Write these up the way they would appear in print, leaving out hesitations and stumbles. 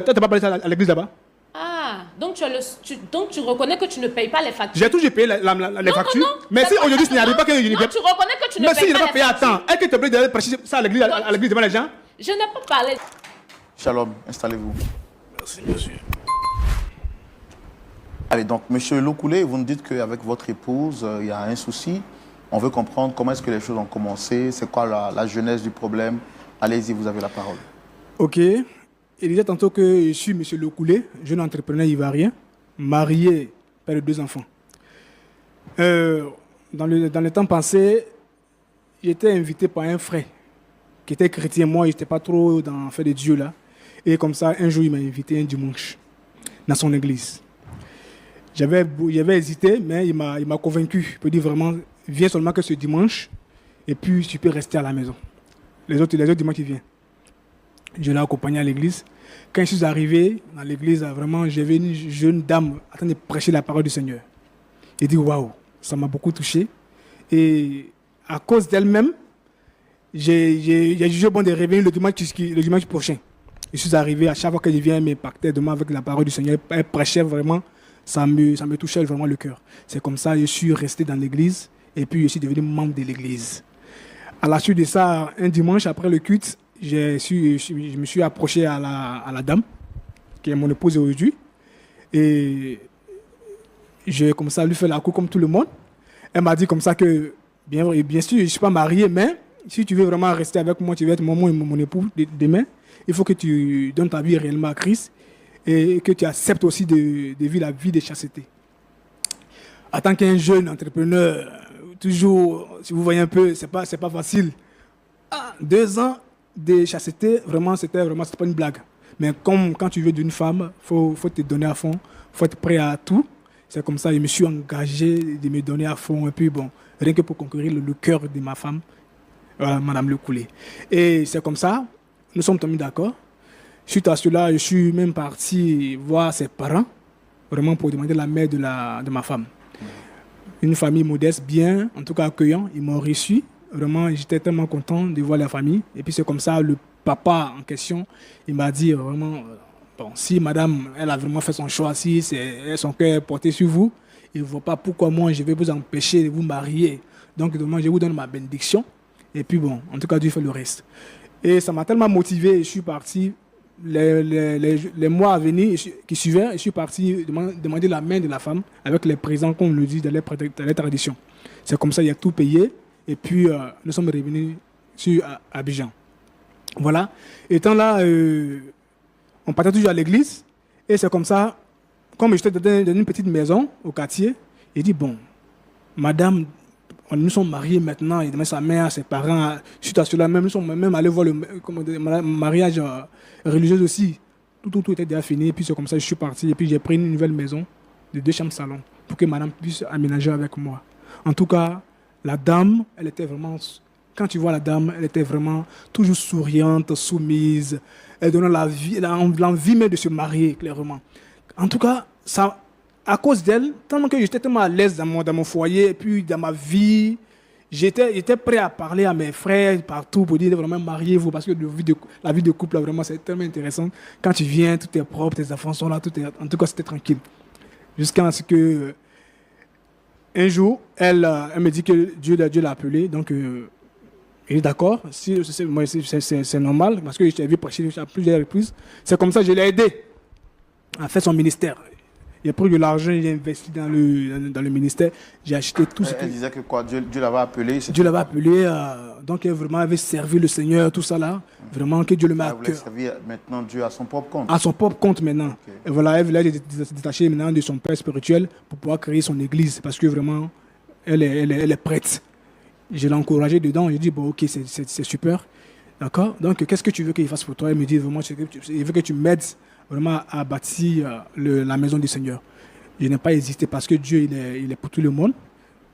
t'as pas parlé ça à l'église là-bas? Ah, donc donc tu reconnais que tu ne payes pas les factures. J'ai toujours payé les factures. Mais si aujourd'hui ce n'y arrive pas que je ne paye pas. Tu reconnais que tu ne payes pas les factures. Mais si je n'ai pas payé à temps, est-ce que tu as oublié d'aller prêcher ça à l'église devant les gens? Je n'ai pas parlé. Shalom, installez-vous. Merci, monsieur. Allez, donc, monsieur Lokoulé, vous nous dites qu'avec votre épouse, il y a un souci. On veut comprendre comment est-ce que les choses ont commencé, c'est quoi la genèse du problème. Allez-y, vous avez la parole. Ok. Il disait tantôt que je suis monsieur Lokoulé, jeune entrepreneur ivoirien, marié, père de 2 enfants. Dans le temps passé, j'étais invité par un frère qui était chrétien. Moi, je n'étais pas trop dans l'affaire de Dieu là. Et comme ça, un jour, il m'a invité un dimanche dans son église. J'avais hésité, mais il m'a convaincu. Il peut dire vraiment, viens seulement que ce dimanche, et puis tu peux rester à la maison. Les autres dimanches, tu viens. Je l'ai accompagné à l'église. Quand je suis arrivé dans l'église, vraiment, j'avais une jeune dame en train de prêcher la parole du Seigneur. J'ai dit, waouh, ça m'a beaucoup touché. Et à cause d'elle-même, j'ai jugé bon de revenir le dimanche prochain. Je suis arrivé, à chaque fois que je viens, elle m'impactait demain avec la parole du Seigneur. Elle prêchait vraiment, ça me touchait vraiment le cœur. C'est comme ça que je suis resté dans l'église et puis je suis devenu membre de l'église. À la suite de ça, un dimanche après le culte, je me suis approché à la dame, qui est mon épouse aujourd'hui. Et j'ai comme ça lui fait la cour comme tout le monde. Elle m'a dit comme ça que, bien sûr, je ne suis pas marié, mais si tu veux vraiment rester avec moi, tu veux être mon époux demain, il faut que tu donnes ta vie réellement à Christ et que tu acceptes aussi de vivre la vie de chasteté. En tant qu'un jeune entrepreneur, toujours, si vous voyez un peu, c'est pas facile. 2 ans de chasteté, vraiment, c'était pas une blague. Mais comme quand tu veux d'une femme, faut te donner à fond, faut être prêt à tout. C'est comme ça que je me suis engagé de me donner à fond. Et puis bon, rien que pour conquérir le cœur de ma femme, voilà, Madame Lokoulé. Et c'est comme ça, nous sommes tombés d'accord. Suite à cela, je suis même parti voir ses parents, vraiment pour demander la mère de ma femme. Une famille modeste, bien, en tout cas accueillant. Ils m'ont reçu. Vraiment, j'étais tellement content de voir la famille. Et puis c'est comme ça, le papa en question, il m'a dit vraiment, bon, si madame, elle a vraiment fait son choix, si son cœur est porté sur vous, il ne voit pas pourquoi moi je vais vous empêcher de vous marier. Donc je vous donne ma bénédiction. Et puis bon, en tout cas, Dieu fait le reste. Et ça m'a tellement motivé, je suis parti. Les mois à venir qui suivaient, je suis parti demander la main de la femme avec les présents, comme on le dit dans les traditions. C'est comme ça, il a tout payé. Et puis, nous sommes revenus sur Abidjan. Voilà. Étant là, on partait toujours à l'église. Et c'est comme ça, comme j'étais dans une petite maison au quartier, il dit, bon, madame, nous sommes mariés maintenant, il demande sa mère, ses parents, suite à cela, nous sommes même allés voir le mariage religieux aussi. Tout était déjà fini, et puis c'est comme ça que je suis parti, et puis j'ai pris une nouvelle maison de 2 chambres salon pour que madame puisse aménager avec moi. En tout cas, la dame, elle était vraiment, quand tu vois la dame, elle était vraiment toujours souriante, soumise, elle donnait l'envie même de se marier, clairement. En tout cas, ça, à cause d'elle, tellement que j'étais tellement à l'aise dans mon foyer, et puis dans ma vie, j'étais prêt à parler à mes frères partout pour dire vraiment mariez-vous, parce que la vie de couple, là, vraiment, c'est tellement intéressant. Quand tu viens, tout est propre, tes enfants sont là, en tout cas, c'était tranquille. Jusqu'à ce que, un jour, elle me dit que Dieu l'a appelé, donc il est d'accord, c'est normal, parce que je t'ai vu prêcher à plusieurs reprises. C'est comme ça que je l'ai aidé à faire son ministère. J'ai pris de l'argent, j'ai investi dans le ministère, j'ai acheté tout ce que... Elle disait que quoi, Dieu l'avait appelé. Dieu l'avait appelé, donc elle vraiment avait servi le Seigneur, tout ça là. Vraiment que Dieu le met à cœur. Elle voulait servir maintenant Dieu à son propre compte. À son propre compte maintenant. Okay. Et voilà, elle voulait se détacher maintenant de son père spirituel pour pouvoir créer son église, parce que vraiment, elle est prête. Je l'ai encouragée dedans, je dis, bon ok, c'est super. D'accord. Donc qu'est-ce que tu veux qu'il fasse pour toi? Elle me dit vraiment, il veut que tu m'aides vraiment à bâtir la maison du Seigneur. Je n'ai pas hésité parce que Dieu, il est pour tout le monde.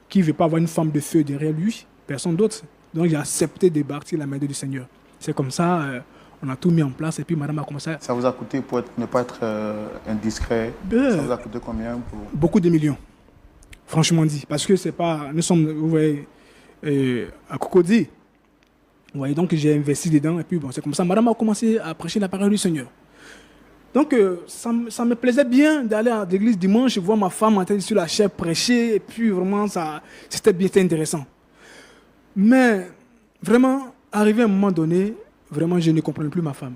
Qui ne veut pas avoir une femme de feu derrière lui? Personne d'autre. Donc j'ai accepté de bâtir la maison du Seigneur. C'est comme ça, on a tout mis en place et puis madame a commencé à... Ça vous a coûté, pour ne pas être indiscret, ça vous a coûté combien Beaucoup de millions, franchement dit. Parce que c'est pas... Nous sommes, vous voyez, à Cocody. Vous voyez, donc j'ai investi dedans et puis bon, c'est comme ça. Madame a commencé à prêcher la parole du Seigneur. Donc, ça me plaisait bien d'aller à l'église dimanche, voir ma femme en train sur la chaire prêcher, et puis vraiment, c'était bien, c'était intéressant. Mais vraiment, arrivé à un moment donné, vraiment, je ne comprenais plus ma femme.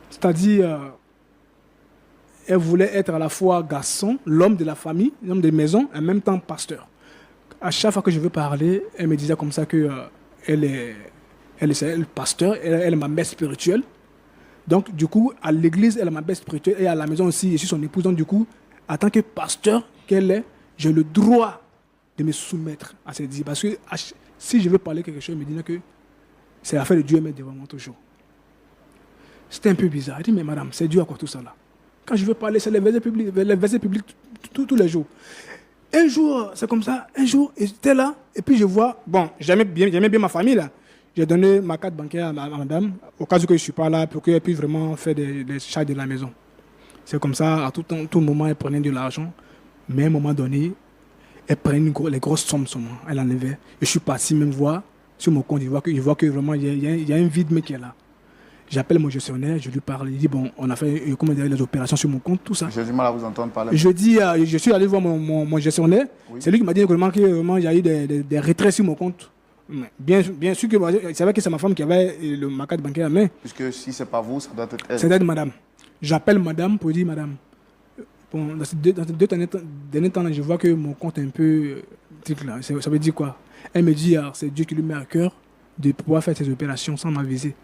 C'est-à-dire, elle voulait être à la fois garçon, l'homme de la famille, l'homme de maison, et en même temps pasteur. À chaque fois que je veux parler, elle me disait comme ça que elle est pasteur, elle est ma mère spirituelle. Donc, du coup, à l'église, elle est ma mère spirituelle, et à la maison aussi, je suis son épouse. Donc, du coup, en tant que pasteur qu'elle est, j'ai le droit de me soumettre à ses dires. Parce que si je veux parler quelque chose, elle me dit que c'est l'affaire de Dieu, elle met devant moi toujours. C'était un peu bizarre. Elle dit, mais madame, c'est Dieu à quoi tout ça là? Quand je veux parler, c'est les versets publics tous les jours. Un jour, c'est comme ça, un jour, j'étais là, et puis je vois, bon, j'aimais bien ma famille là. J'ai donné ma carte bancaire à madame, au cas où je ne suis pas là, pour qu'elle puisse vraiment faire des charges de la maison. C'est comme ça, à tout moment, elle prenait de l'argent, mais à un moment donné, elle prenait les grosses sommes sur moi, elle enlevait. Je suis parti même voir sur mon compte, je vois que vraiment, il y a un vide, mais qui est là. J'appelle mon gestionnaire, je lui parle, il dit, bon, on a fait les opérations sur mon compte, tout ça. J'ai du mal à vous entendre parler. Je suis allé voir mon gestionnaire, oui. C'est lui qui m'a dit vraiment qu'il y a eu des retraits sur mon compte. Bien sûr que c'est vrai que c'est ma femme qui avait ma carte bancaire à main. Puisque si ce n'est pas vous, ça doit être elle. C'est d'être madame. J'appelle madame pour dire, madame, bon, dans ces deux derniers temps, je vois que mon compte est un peu... Là, ça veut dire quoi? Elle me dit, c'est Dieu qui lui met à cœur de pouvoir faire ces opérations sans m'aviser.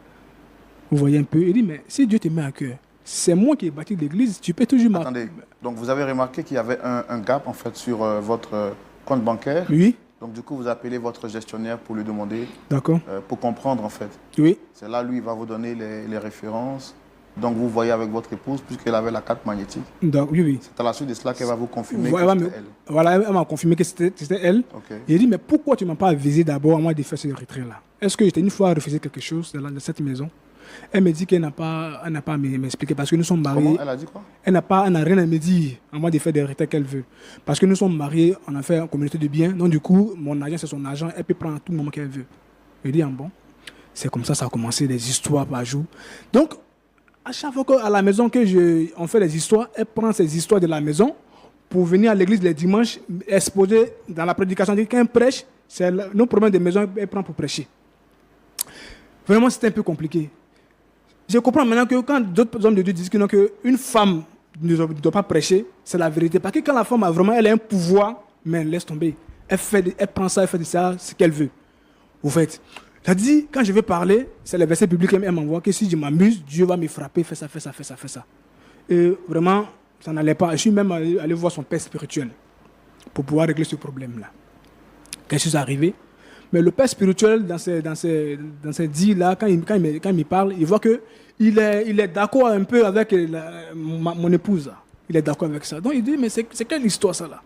Vous voyez un peu? Il dit, mais si Dieu te met à cœur, c'est moi qui ai bâti l'église, tu peux toujours... Attendez, donc vous avez remarqué qu'il y avait un gap en fait sur votre compte bancaire? Oui. Donc du coup, vous appelez votre gestionnaire pour lui demander... D'accord. Pour comprendre en fait. Oui. C'est là, lui, il va vous donner les références. Donc vous voyez avec votre épouse, puisqu'elle avait la carte magnétique. Donc, oui. C'est à la suite de cela qu'elle va vous confirmer voilà, que c'était elle. Voilà, elle m'a confirmé que c'était elle. Okay. Et il dit, mais pourquoi tu ne m'as pas avisé d'abord à moi de faire ce retrait-là? Est-ce que j'étais une fois refusé quelque chose de cette maison? Elle me dit qu'elle n'a pas à m'expliquer parce que nous sommes mariés. Comment? Elle a dit quoi? Elle n'a rien à me dire à moi de faire des retraits qu'elle veut. Parce que nous sommes mariés, on a fait une communauté de biens. Donc du coup, mon argent, c'est son argent. Elle peut prendre à tout moment qu'elle veut. Je dis, bon, c'est comme ça a commencé, des histoires par jour. Donc, à chaque fois qu'à la maison on fait des histoires, elle prend ces histoires de la maison pour venir à l'église les dimanches, exposer dans la prédication. Quand elle prêche, c'est nos problèmes de maison, elle prend pour prêcher. Vraiment, c'était un peu compliqué. Je comprends maintenant que quand d'autres hommes de Dieu disent qu'une femme ne doit pas prêcher, c'est la vérité. Parce que quand la femme elle a un pouvoir, mais elle laisse tomber. Elle prend ça, elle fait de ça ce qu'elle veut. Vous faites. Ça dit, quand je veux parler, c'est le verset public qu'elle m'envoie que si je m'amuse, Dieu va me frapper, fais ça. Et vraiment, ça n'allait pas. Je suis même allé voir son père spirituel pour pouvoir régler ce problème-là. Quelque chose est arrivé. Mais le père spirituel, dans ces dits-là, quand il me parle, il voit qu'il est d'accord un peu avec mon épouse. Il est d'accord avec ça. Donc il dit, mais c'est quelle histoire ça là?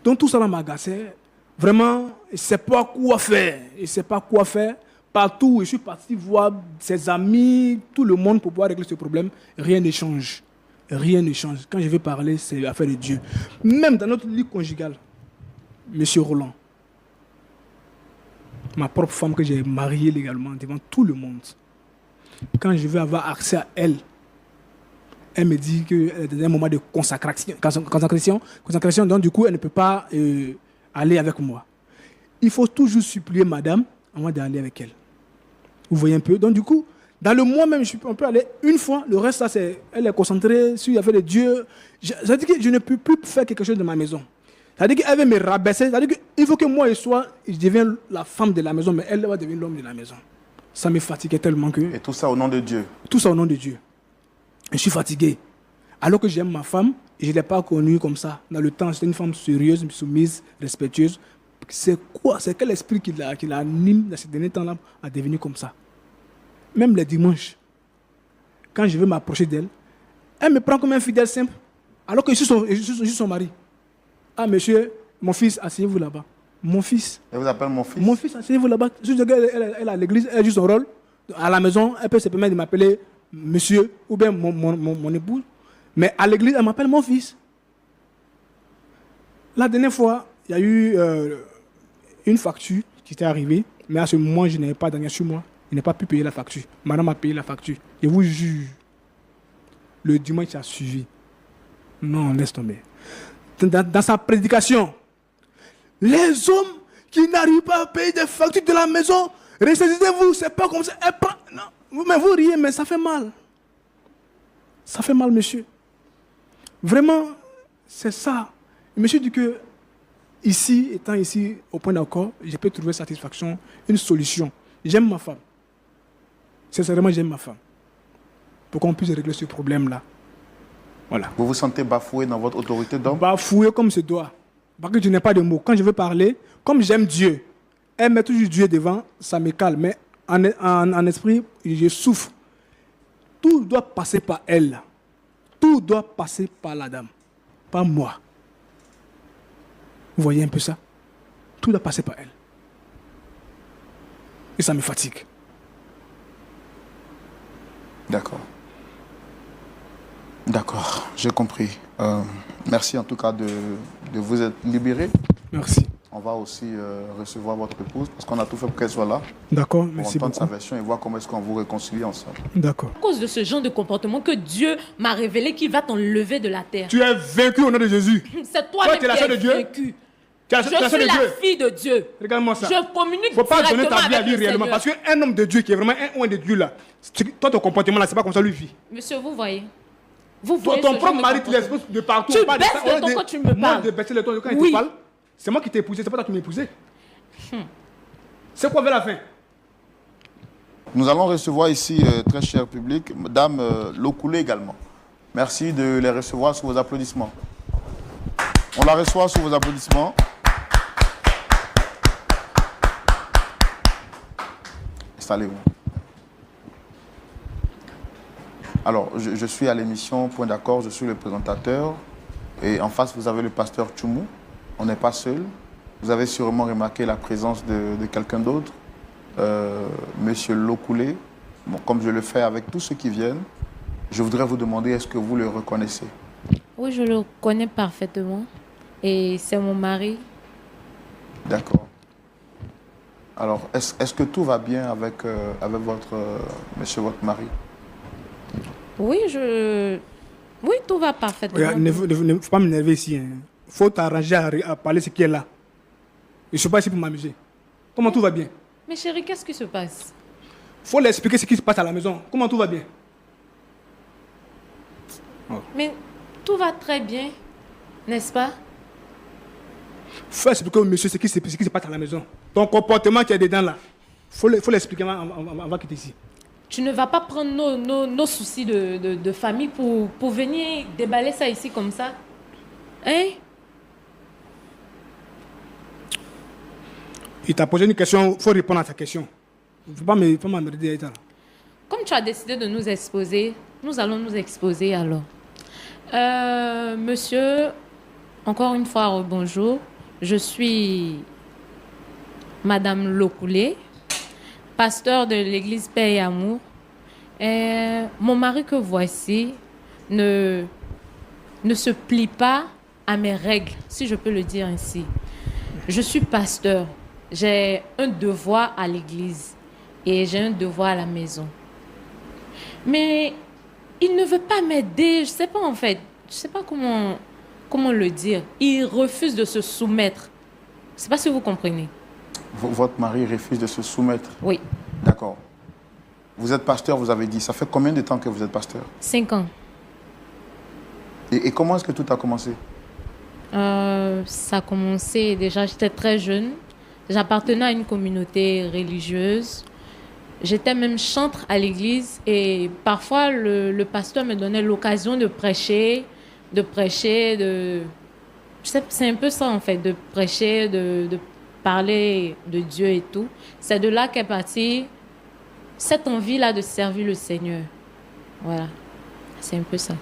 Donc tout ça m'agaçait. Vraiment, il ne sait pas quoi faire. Il ne sait pas quoi faire. Partout, je suis parti voir ses amis, tout le monde pour pouvoir régler ce problème. Rien ne change. Rien ne change. Quand je veux parler, c'est l'affaire de Dieu. Même dans notre lit conjugal, M. Roland, ma propre femme que j'ai mariée légalement devant tout le monde. Quand je veux avoir accès à elle, elle me dit qu'elle est dans un moment de consacration, donc du coup, elle ne peut pas aller avec moi. Il faut toujours supplier madame avant d'aller avec elle. Vous voyez un peu? Donc du coup, dans le mois même, on peut aller une fois, le reste, elle est concentrée sur l'affaire de Dieu. Ça veut dire que je ne peux plus faire quelque chose de ma maison. C'est-à-dire qu'elle veut me rabaisser. C'est-à-dire qu'il faut que moi, je devienne la femme de la maison, mais elle va devenir l'homme de la maison. Ça me fatiguait tellement que... Et tout ça au nom de Dieu? Tout ça au nom de Dieu. Je suis fatigué. Alors que j'aime ma femme, et je ne l'ai pas connue comme ça. Dans le temps, c'était une femme sérieuse, soumise, respectueuse. C'est quoi? C'est quel esprit qui l'anime dans ces derniers temps-là à devenir comme ça? Même les dimanches, quand je veux m'approcher d'elle, elle me prend comme un fidèle simple, alors que je suis son mari. Ah, monsieur, mon fils, asseyez-vous là-bas. Mon fils. Elle vous appelle mon fils? Mon fils, asseyez-vous là-bas. Elle est à l'église, elle joue son rôle. À la maison, elle peut se permettre de m'appeler monsieur ou bien mon épouse. Mais à l'église, elle m'appelle mon fils. La dernière fois, il y a eu une facture qui était arrivée. Mais à ce moment, je n'avais pas d'argent sur moi. Je n'ai pas pu payer la facture. Madame a payé la facture. Je vous jure. le dimanche qui a suivi. Non, laisse tomber. Dans sa prédication, les hommes qui n'arrivent pas à payer des factures de la maison, ressaisissez-vous, c'est pas comme ça. Non. Mais vous riez, mais ça fait mal. Ça fait mal, monsieur. Vraiment, c'est ça. Le monsieur dit que, ici, étant ici au point d'accord, je peux trouver satisfaction, une solution. J'aime ma femme. Sincèrement, j'aime ma femme. Pour qu'on puisse régler ce problème-là. Voilà. Vous vous sentez bafoué dans votre autorité d'homme? Bafoué comme se doit. Parce que je n'ai pas de mots. Quand je veux parler, comme j'aime Dieu, elle met toujours Dieu devant, ça me calme. Mais en esprit, je souffre. Tout doit passer par elle. Tout doit passer par la dame. Pas moi. Vous voyez un peu ça? Tout doit passer par elle. Et ça me fatigue. D'accord. D'accord, j'ai compris. Merci en tout cas de vous être libéré. Merci. On va aussi recevoir votre épouse parce qu'on a tout fait pour qu'elle soit là. D'accord, pour merci entendre beaucoup. sa version et voir comment est-ce qu'on vous réconcilie ensemble. D'accord. À cause de ce genre de comportement que Dieu m'a révélé qu'il va t'enlever de la terre. Tu es vaincu au nom de Jésus. C'est toi-même tu es la qui sœur es de Dieu? vaincu. Tu es Je la suis sœur de la Dieu. fille de Dieu. Regarde-moi ça. Je communique Il ne faut pas donner directement ta vie à avec lui le réellement. Seigneur. Parce qu'un homme de Dieu qui est vraiment un homme de Dieu là, toi ton comportement là, c'est pas comme ça lui vit. Monsieur, vous voyez. Vous voyez Ton ce propre genre mari, de tu l'exposes de partout. Tu on parle de baisses ça, le on ton dit- quand tu me moi, parles. de baisser le ton quand il Oui. te parle. C'est moi qui t'ai épousé, c'est pas toi qui m'as épousé. C'est quoi vers la fin? Nous allons recevoir ici, très cher public, Madame Lokoulé également. Merci de les recevoir sous vos applaudissements. On la reçoit sous vos applaudissements. Installez-vous. Alors, je suis à l'émission Point d'accord, je suis le présentateur. Et en face, vous avez le pasteur Tchoumou. On n'est pas seul. Vous avez sûrement remarqué la présence de quelqu'un d'autre, Monsieur Lokoulé. Bon, comme je le fais avec tous ceux qui viennent, je voudrais vous demander, est-ce que vous le reconnaissez? Oui, je le connais parfaitement. Et c'est mon mari. D'accord. Alors, est-ce que tout va bien avec monsieur votre mari? Oui, oui, tout va parfaitement. Regarde, ne faut pas m'énerver ici. Il faut t'arranger à parler ce qui est là. Je ne suis pas ici pour m'amuser. Comment tout va bien? Mais chérie, qu'est-ce qui se passe? Il faut l'expliquer ce qui se passe à la maison. Comment tout va bien? Mais tout va très bien, n'est-ce pas? Faut expliquer au monsieur ce qui se passe à la maison. Ton comportement qui est dedans là. Faut l'expliquer avant qu'il quitte ici. Tu ne vas pas prendre nos soucis de famille pour venir déballer ça ici comme ça? Hein? Il t'a posé une question, il faut répondre à ta question. Il ne faut pas m'emmerder avec ça. Comme tu as décidé de nous exposer, nous allons nous exposer alors. Monsieur, encore une fois, bonjour. Je suis Madame Lokoulé, pasteur de l'église Paix et Amour. Mon mari que voici ne se plie pas à mes règles, si je peux le dire ainsi. Je suis pasteur. J'ai un devoir à l'église et j'ai un devoir à la maison. Mais il ne veut pas m'aider, je sais pas en fait. Je sais pas comment le dire. Il refuse de se soumettre. Je sais pas si vous comprenez. Votre mari refuse de se soumettre? Oui. D'accord. Vous êtes pasteur, vous avez dit. Ça fait combien de temps que vous êtes pasteur? 5 ans. Et comment est-ce que tout a commencé? Ça a commencé déjà, j'étais très jeune. J'appartenais à une communauté religieuse. J'étais même chantre à l'église et parfois le pasteur me donnait l'occasion de prêcher, c'est un peu ça en fait, de prêcher, de parler de Dieu et tout. C'est de là qu'est partie cette envie-là de servir le Seigneur. Voilà, c'est un peu ça.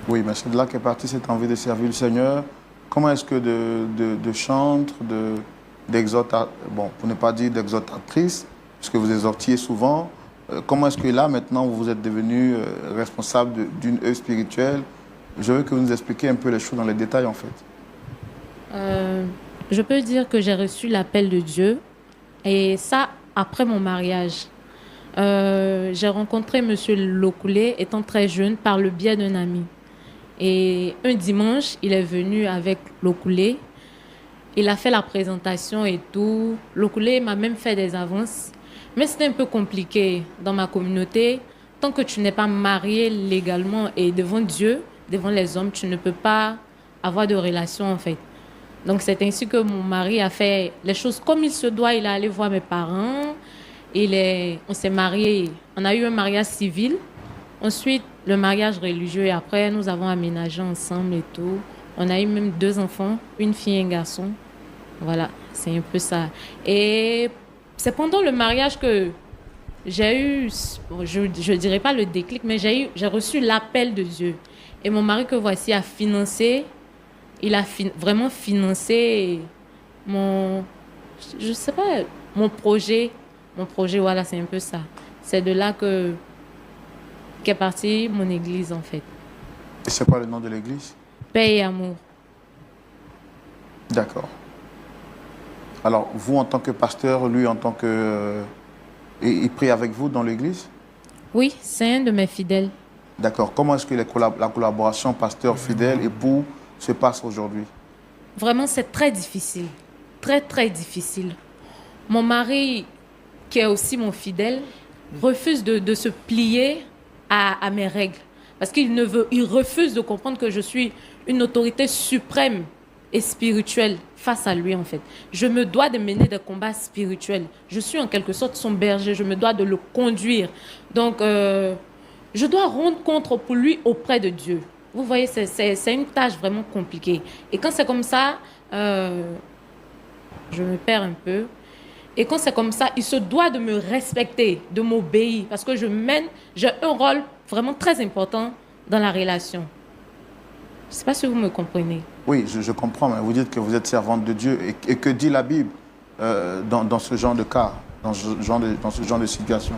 Oui, mais c'est de là qu'est partie cette envie de servir le Seigneur. Comment est-ce que de chantre, bon, pour ne pas dire d'exhortatrice, puisque vous exhortiez souvent, comment est-ce que là, maintenant, vous êtes devenu responsable d'une œuvre spirituelle? Je veux que vous nous expliquiez un peu les choses dans les détails, en fait. Je peux dire que j'ai reçu l'appel de Dieu, et ça, après mon mariage. J'ai rencontré M. Lokoulé étant très jeune par le biais d'un ami. Et un dimanche, il est venu avec Lokoulé. Il a fait la présentation et tout. Lokoulé m'a même fait des avances. Mais c'était un peu compliqué dans ma communauté. Tant que tu n'es pas marié légalement et devant Dieu, devant les hommes, tu ne peux pas avoir de relation en fait. Donc c'est ainsi que mon mari a fait les choses comme il se doit. Il est allé voir mes parents. On s'est mariés. On a eu un mariage civil. Ensuite, le mariage religieux. Et après, nous avons aménagé ensemble et tout. On a eu même 2 enfants, une fille et un garçon. Voilà, c'est un peu ça. Et c'est pendant le mariage que j'ai eu, je ne dirais pas le déclic, mais j'ai reçu l'appel de Dieu. Et mon mari que voici a financé, il a vraiment financé je sais pas, mon projet. Mon projet, voilà, c'est un peu ça. C'est de là qu'est partie mon église, en fait. Et c'est quoi le nom de l'église? Paix et amour. D'accord. Alors, vous, en tant que pasteur, lui, en tant que... il prie avec vous dans l'église? Oui, c'est un de mes fidèles. D'accord. Comment est-ce que la collaboration pasteur-fidèle-époux se passe aujourd'hui? Vraiment, c'est très difficile. Très, très difficile. Mon mari, qui est aussi mon fidèle, refuse de se plier à mes règles. Parce qu'il refuse de comprendre que je suis une autorité suprême et spirituelle face à lui, en fait. Je me dois de mener des combats spirituels. Je suis en quelque sorte son berger. Je me dois de le conduire. Donc, je dois rendre compte pour lui auprès de Dieu. Vous voyez, c'est une tâche vraiment compliquée. Et quand c'est comme ça, je me perds un peu. Et quand c'est comme ça, il se doit de me respecter, de m'obéir. Parce que j'ai un rôle vraiment très important dans la relation. Je ne sais pas si vous me comprenez. Oui, je comprends, mais vous dites que vous êtes servante de Dieu. Et que dit la Bible dans ce genre de cas, dans ce genre de situation?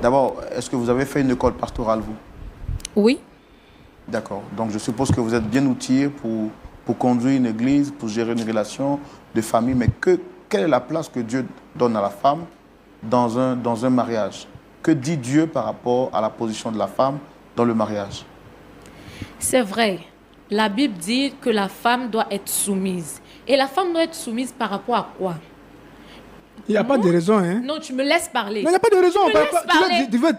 D'abord, est-ce que vous avez fait une école pastorale, vous? Oui. D'accord. Donc, je suppose que vous êtes bien outillé pour conduire une église, pour gérer une relation de famille. Mais quelle est la place que Dieu donne à la femme dans un mariage? Que dit Dieu par rapport à la position de la femme dans le mariage? C'est vrai. La Bible dit que la femme doit être soumise. Et la femme doit être soumise par rapport à quoi? Il n'y a pas de raison, hein? Non, tu me laisses parler. Non, il n'y a pas de raison.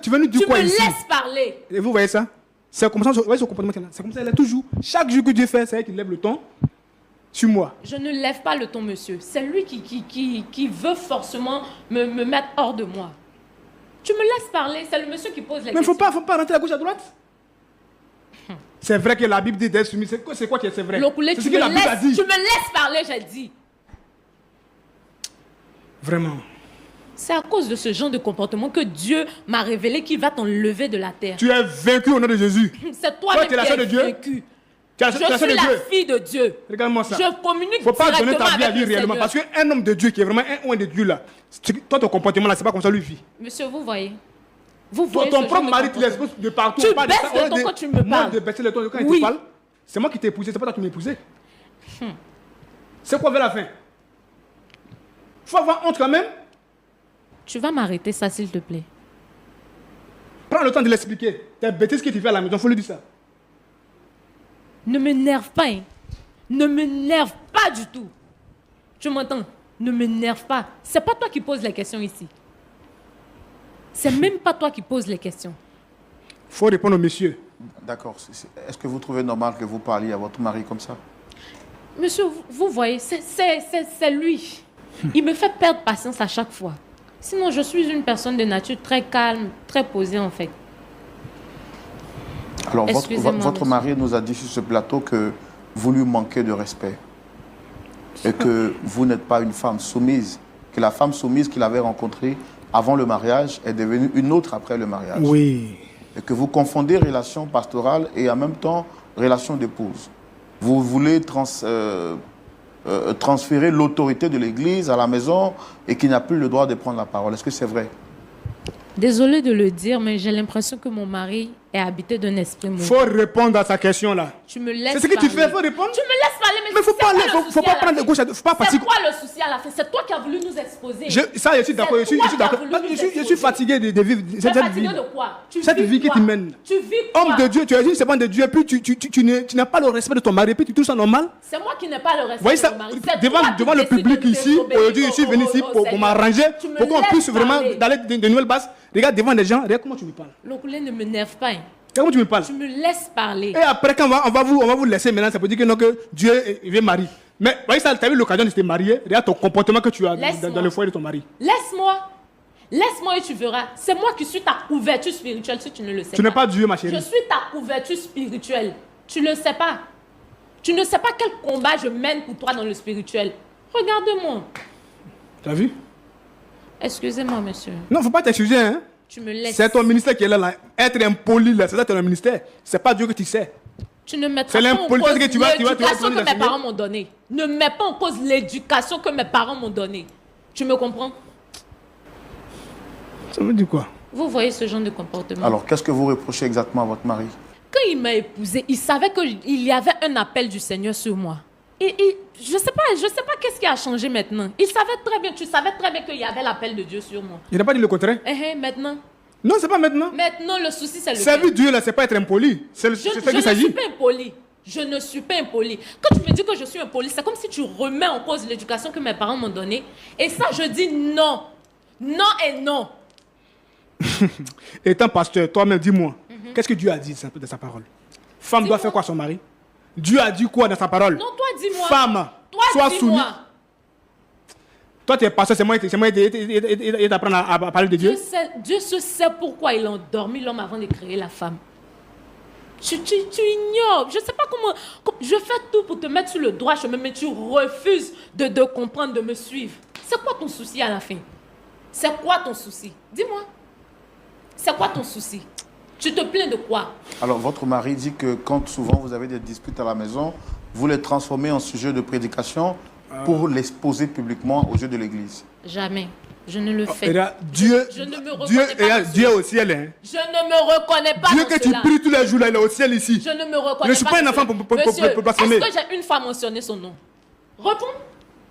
Tu veux nous dire quoi ici? Tu me laisses parler. Et vous voyez ça? C'est comme ça, voyez ce comportement qu'elle a. C'est comme ça, elle a toujours. Chaque jour que Dieu fait, c'est elle qui lève le ton sur moi. Je ne lève pas le ton, monsieur. C'est lui qui veut forcément me mettre hors de moi. Tu me laisses parler. C'est le monsieur qui pose les questions. Mais il ne faut pas rentrer à gauche, à droite. C'est vrai que la Bible dit d'être soumis. C'est quoi qui est vrai? Lokoulé, tu me laisses parler, j'ai dit. Vraiment. C'est à cause de ce genre de comportement que Dieu m'a révélé qu'il va t'enlever de la terre. Tu es vaincu au nom de Jésus. C'est toi-même qui es vaincu. Je suis la fille de Dieu. Regarde-moi ça. Je communique faut pas directement donner ta vie à avec lui le réellement. Seigneur. Parce qu'un homme de Dieu qui est vraiment un de Dieu là, toi ton comportement là, c'est pas comme ça lui vit. Monsieur, vous voyez. Vous voyez ton propre mari te laisse de partout. Tu baisses le ton quand tu me parles. De baisser le ton quand il Oui. te parle. C'est moi qui t'ai épousé, c'est pas toi qui m'as épousé. C'est quoi vers la fin? Faut avoir honte quand même. Tu vas m'arrêter ça, s'il te plaît. Prends le temps de l'expliquer. T'es bêtise que tu fais à la maison, faut lui dire ça. Ne m'énerve pas, hein. Ne m'énerve pas du tout. Tu m'entends? Ne m'énerve pas. C'est pas toi qui poses les questions ici. C'est même pas toi qui poses les questions. Faut répondre au monsieur. D'accord. Est-ce que vous trouvez normal que vous parliez à votre mari comme ça? Monsieur, vous voyez, c'est lui. Il me fait perdre patience à chaque fois. Sinon, je suis une personne de nature très calme, très posée en fait. Alors, votre mari nous a dit sur ce plateau que vous lui manquez de respect. Et que vous n'êtes pas une femme soumise. Que la femme soumise qu'il avait rencontrée avant le mariage est devenue une autre après le mariage. Oui. Et que vous confondez relation pastorale et en même temps relation d'épouse. Vous voulez transférer l'autorité de l'Église à la maison et qu'il n'a plus le droit de prendre la parole. Est-ce que c'est vrai? Désolée de le dire, mais j'ai l'impression que mon mari est est habité d'un esprit Il mauvais. faut répondre à sa question là. Tu me laisses C'est ce que tu parler. fais, il faut répondre. Tu me laisses parler, mais faut c'est pas quoi aller, le faut souci pas à la prendre de fin? gauche, faut pas C'est partir. quoi le souci à la fin? C'est toi qui as voulu nous exposer. Ça, je suis d'accord, je suis C'est toi d'accord. qui as voulu nous Je suis exposer. fatigué de vivre Tu es cette vie. fatigué de quoi? Cette vie qui quoi? te mène. Tu vis quoi? Homme de Dieu, tu es une servante de Dieu, et puis tu n'as pas le respect de ton mari, et puis tu trouves ça normal. C'est moi qui n'ai pas le respect Voyez de ça, mon mari. C'est toi qui devant le décides public de ici, désobéir aujourd'hui, je suis venu ici au pour Seigneur. m'arranger, Tu me pour qu'on laisses puisse vraiment parler. d'aller de nouvelles bases. Regarde devant les gens, regarde comment tu me parles. Lokulé ne m'énerve pas. Hein. Regarde comment tu me parles. Tu me laisses parler. Et après, quand on va vous laisser maintenant, ça veut dire que, non, que Dieu il veut marier. Mais voyez ça, tu as eu l'occasion de te marier, regarde ton comportement que tu as dans le foyer de ton mari. Laisse-moi. Laisse-moi et tu verras. C'est moi qui suis ta couverture spirituelle si tu ne le sais pas. Tu n'es pas Dieu, ma Je chérie. suis ta couverture spirituelle. Tu ne le sais pas. Tu ne sais pas quel combat je mène pour toi dans le spirituel. Regarde-moi. Tu as vu? Excusez-moi, monsieur. Non, il ne faut pas t'excuser, hein. Tu me laisses. C'est ton ministère qui est là. Être impoli, là, c'est ça ton ministère. C'est pas Dieu que tu sais. Tu ne mettras C'est pas en cause l'impolitesse que tu vas l'éducation que mes l'enseigner. parents m'ont donnée. Ne mets pas en cause l'éducation que mes parents m'ont donnée. Tu me comprends? Ça veut dire quoi? Vous voyez ce genre de comportement. Alors, qu'est-ce que vous reprochez exactement à votre mari? Quand il m'a épousée, il savait qu'il y avait un appel du Seigneur sur moi. Je ne sais pas qu'est-ce qui a changé maintenant. Il savait très bien, tu savais très bien qu'il y avait l'appel de Dieu sur moi. Il n'a pas dit le contraire? Maintenant. Non, c'est pas maintenant. Maintenant, le souci, c'est le Servir Dieu, là, c'est pas être impoli. C'est Je ça ne qu'il suis s'agit. pas impoli. Je ne suis pas impoli. Quand tu me dis que je suis impoli, c'est comme si tu remets en cause l'éducation que mes parents m'ont donnée. Et ça, je dis non. Non et non. Étant pasteur, toi-même, dis-moi, qu'est-ce que Dieu a dit de sa parole? Femme doit faire quoi à son mari? Dieu a dit quoi dans sa parole? Non, toi, dis-moi. Femme, Toi, sois dis-moi. soumise. Toi, tu es pasteur, c'est moi qui t'apprendre à parler de Dieu. Dieu se sait pourquoi il a endormi l'homme avant de créer la femme. Tu ignores. Je ne sais pas comment. Je fais tout pour te mettre sur le droit chemin, mais tu refuses de comprendre, de me suivre. C'est quoi ton souci à la fin? C'est quoi ton souci? Dis-moi. C'est quoi ton souci? Tu te plains de quoi? Alors, votre mari dit que quand souvent vous avez des disputes à la maison, vous les transformez en sujet de prédication pour l'exposer publiquement aux yeux de l'Église. Jamais. Je ne le fais pas. Dieu, Je ne me reconnais pas. Dieu est au ciel. Hein. Je ne me reconnais pas Dieu dans que tu cela. pries tous les jours, là, il est au ciel ici. Je ne me reconnais pas. Je ne suis pas un dans enfant cela. pour Monsieur, blasphémer. est-ce que j'ai une fois mentionné son nom? Réponds.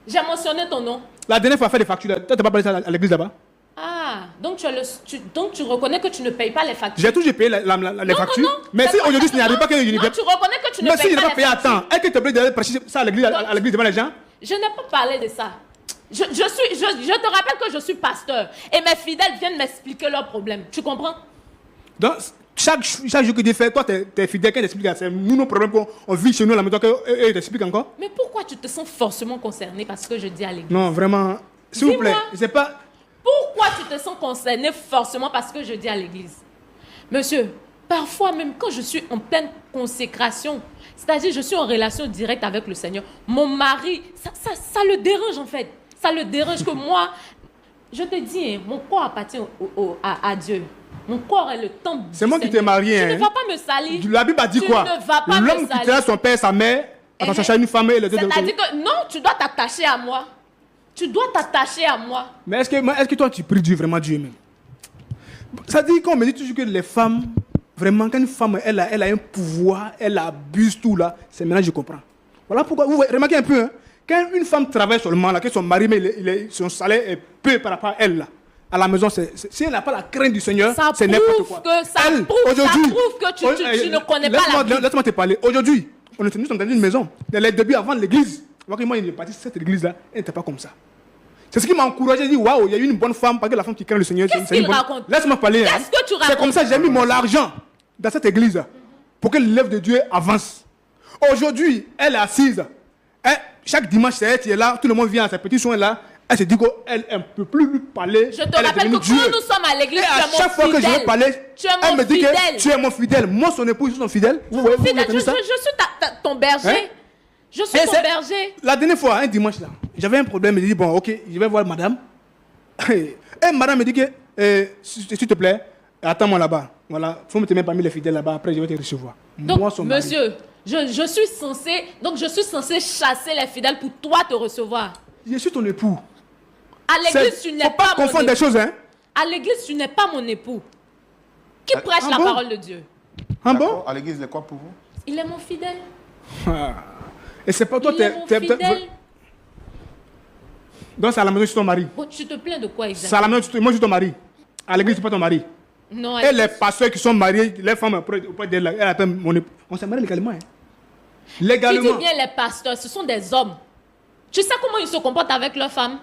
J'ai mentionné ton nom. La dernière fois, faire des factures, toi, tu n'as pas parlé ça à l'église là-bas? Ah, donc tu reconnais que tu ne payes pas les factures. J'ai toujours payé les factures. Non, Mais si aujourd'hui, ce n'arrive pas que non, tu reconnais que tu ne mais si payes je n'ai pas pas payé les à temps, factures. est-ce que tu as plaît d'aller prêcher ça à l'église devant les gens? Je n'ai pas parlé de ça. Je te rappelle que je suis pasteur et mes fidèles viennent m'expliquer leurs problèmes. Tu comprends? Donc, chaque jour que tu fais, toi, tu es fidèle, quand tu expliques, c'est nous nos problèmes qu'on vit chez nous à la maison, qu'eux t'expliquent encore? Mais pourquoi tu te sens forcément concerné parce que je dis à l'église? Non, vraiment, s'il vous plaît, Dis-moi. c'est pas... Pourquoi tu te sens concerné forcément parce que je dis à l'église? Monsieur, parfois même quand je suis en pleine consécration, c'est-à-dire je suis en relation directe avec le Seigneur, mon mari, ça le dérange en fait. Ça le dérange que moi, je te dis, hein, mon corps appartient à Dieu. Mon corps est le temple du C'est moi qui Seigneur. t'ai marié. Tu hein. ne vas pas me salir. La Bible a dit Tu quoi? ne vas pas me L'homme qui salir. tient son père et sa mère, attends, chercher une femme et le deux. C'est-à-dire que non, tu dois t'attacher à moi. Tu dois t'attacher à moi. Mais est-ce que toi, tu pries Dieu, vraiment Dieu même? Ça dit qu'on me dit toujours que les femmes, vraiment, quand une femme, elle a un pouvoir, elle abuse tout là, c'est maintenant que je comprends. Voilà pourquoi, vous remarquez un peu, hein, quand une femme travaille seulement, là, que son mari, mais son salaire est peu par rapport à elle, là, à la maison, si elle n'a pas la crainte du Seigneur, Ça c'est n'importe quoi. ça prouve que tu ne connais pas la Bible. Laisse-moi te parler. Aujourd'hui, nous sommes dans une maison. Dans les débuts, avant l'église, moi, il est parti de cette église-là, elle n'était pas comme ça. C'est ce qui m'a encouragé, j'ai dit, waouh, il y a eu une bonne femme, parce que la femme qui craint le Seigneur, Qu'est-ce c'est une qu'il bonne... raconte? Laisse-moi parler. Qu'est-ce hein. que tu racontes? C'est comme ça que j'ai mis mon argent dans cette église pour que l'œuvre de Dieu avance. Aujourd'hui, elle est assise. Chaque dimanche, c'est elle qui est là, tout le monde vient à sa petite soin là. Elle se dit qu'elle ne peut plus lui parler. Je te rappelle que quand nous sommes à l'église, Et à tu es chaque mon fois que je fidèle. veux parler, Tu es elle mon me dit fidèle. que tu es mon fidèle. Moi, son époux, je suis son fidèle. Vous voyez, vous Fidèle, reconnaissez ça? je suis ton berger. Hein? Je suis Et ton c'est- berger. La dernière fois, un dimanche là, j'avais un problème. Je dis bon, ok, je vais voir madame. Et madame me dit que, s'il te plaît, attends-moi là-bas. Voilà, faut me tenir parmi les fidèles là-bas. Après, je vais te recevoir. Donc, Moi, son mari. monsieur, je suis censé chasser les fidèles pour toi te recevoir. Je suis ton époux. À l'église, tu n'es Faut pas pas mon confondre des époux. choses, hein. À l'église, tu n'es pas mon époux. Qui prêche ah la bon? parole de Dieu? Ah D'accord. bon? À l'église, il est quoi pour vous? Il est mon fidèle. Ah. Et c'est pas toi, Il est mon fidèle. Donc c'est à la maison, je suis ton mari. Bon, tu te plains de quoi C'est à exactement? la maison, moi je suis ton mari. À l'église, c'est pas ton mari. Non, Et les pasteurs qui sont mariés, les femmes auprès d'elle, elle appelle mon époux. On s'est marié légalement. Hein. tu Légalement. dis bien les pasteurs, ce sont des hommes. Tu sais comment ils se comportent avec leurs femmes?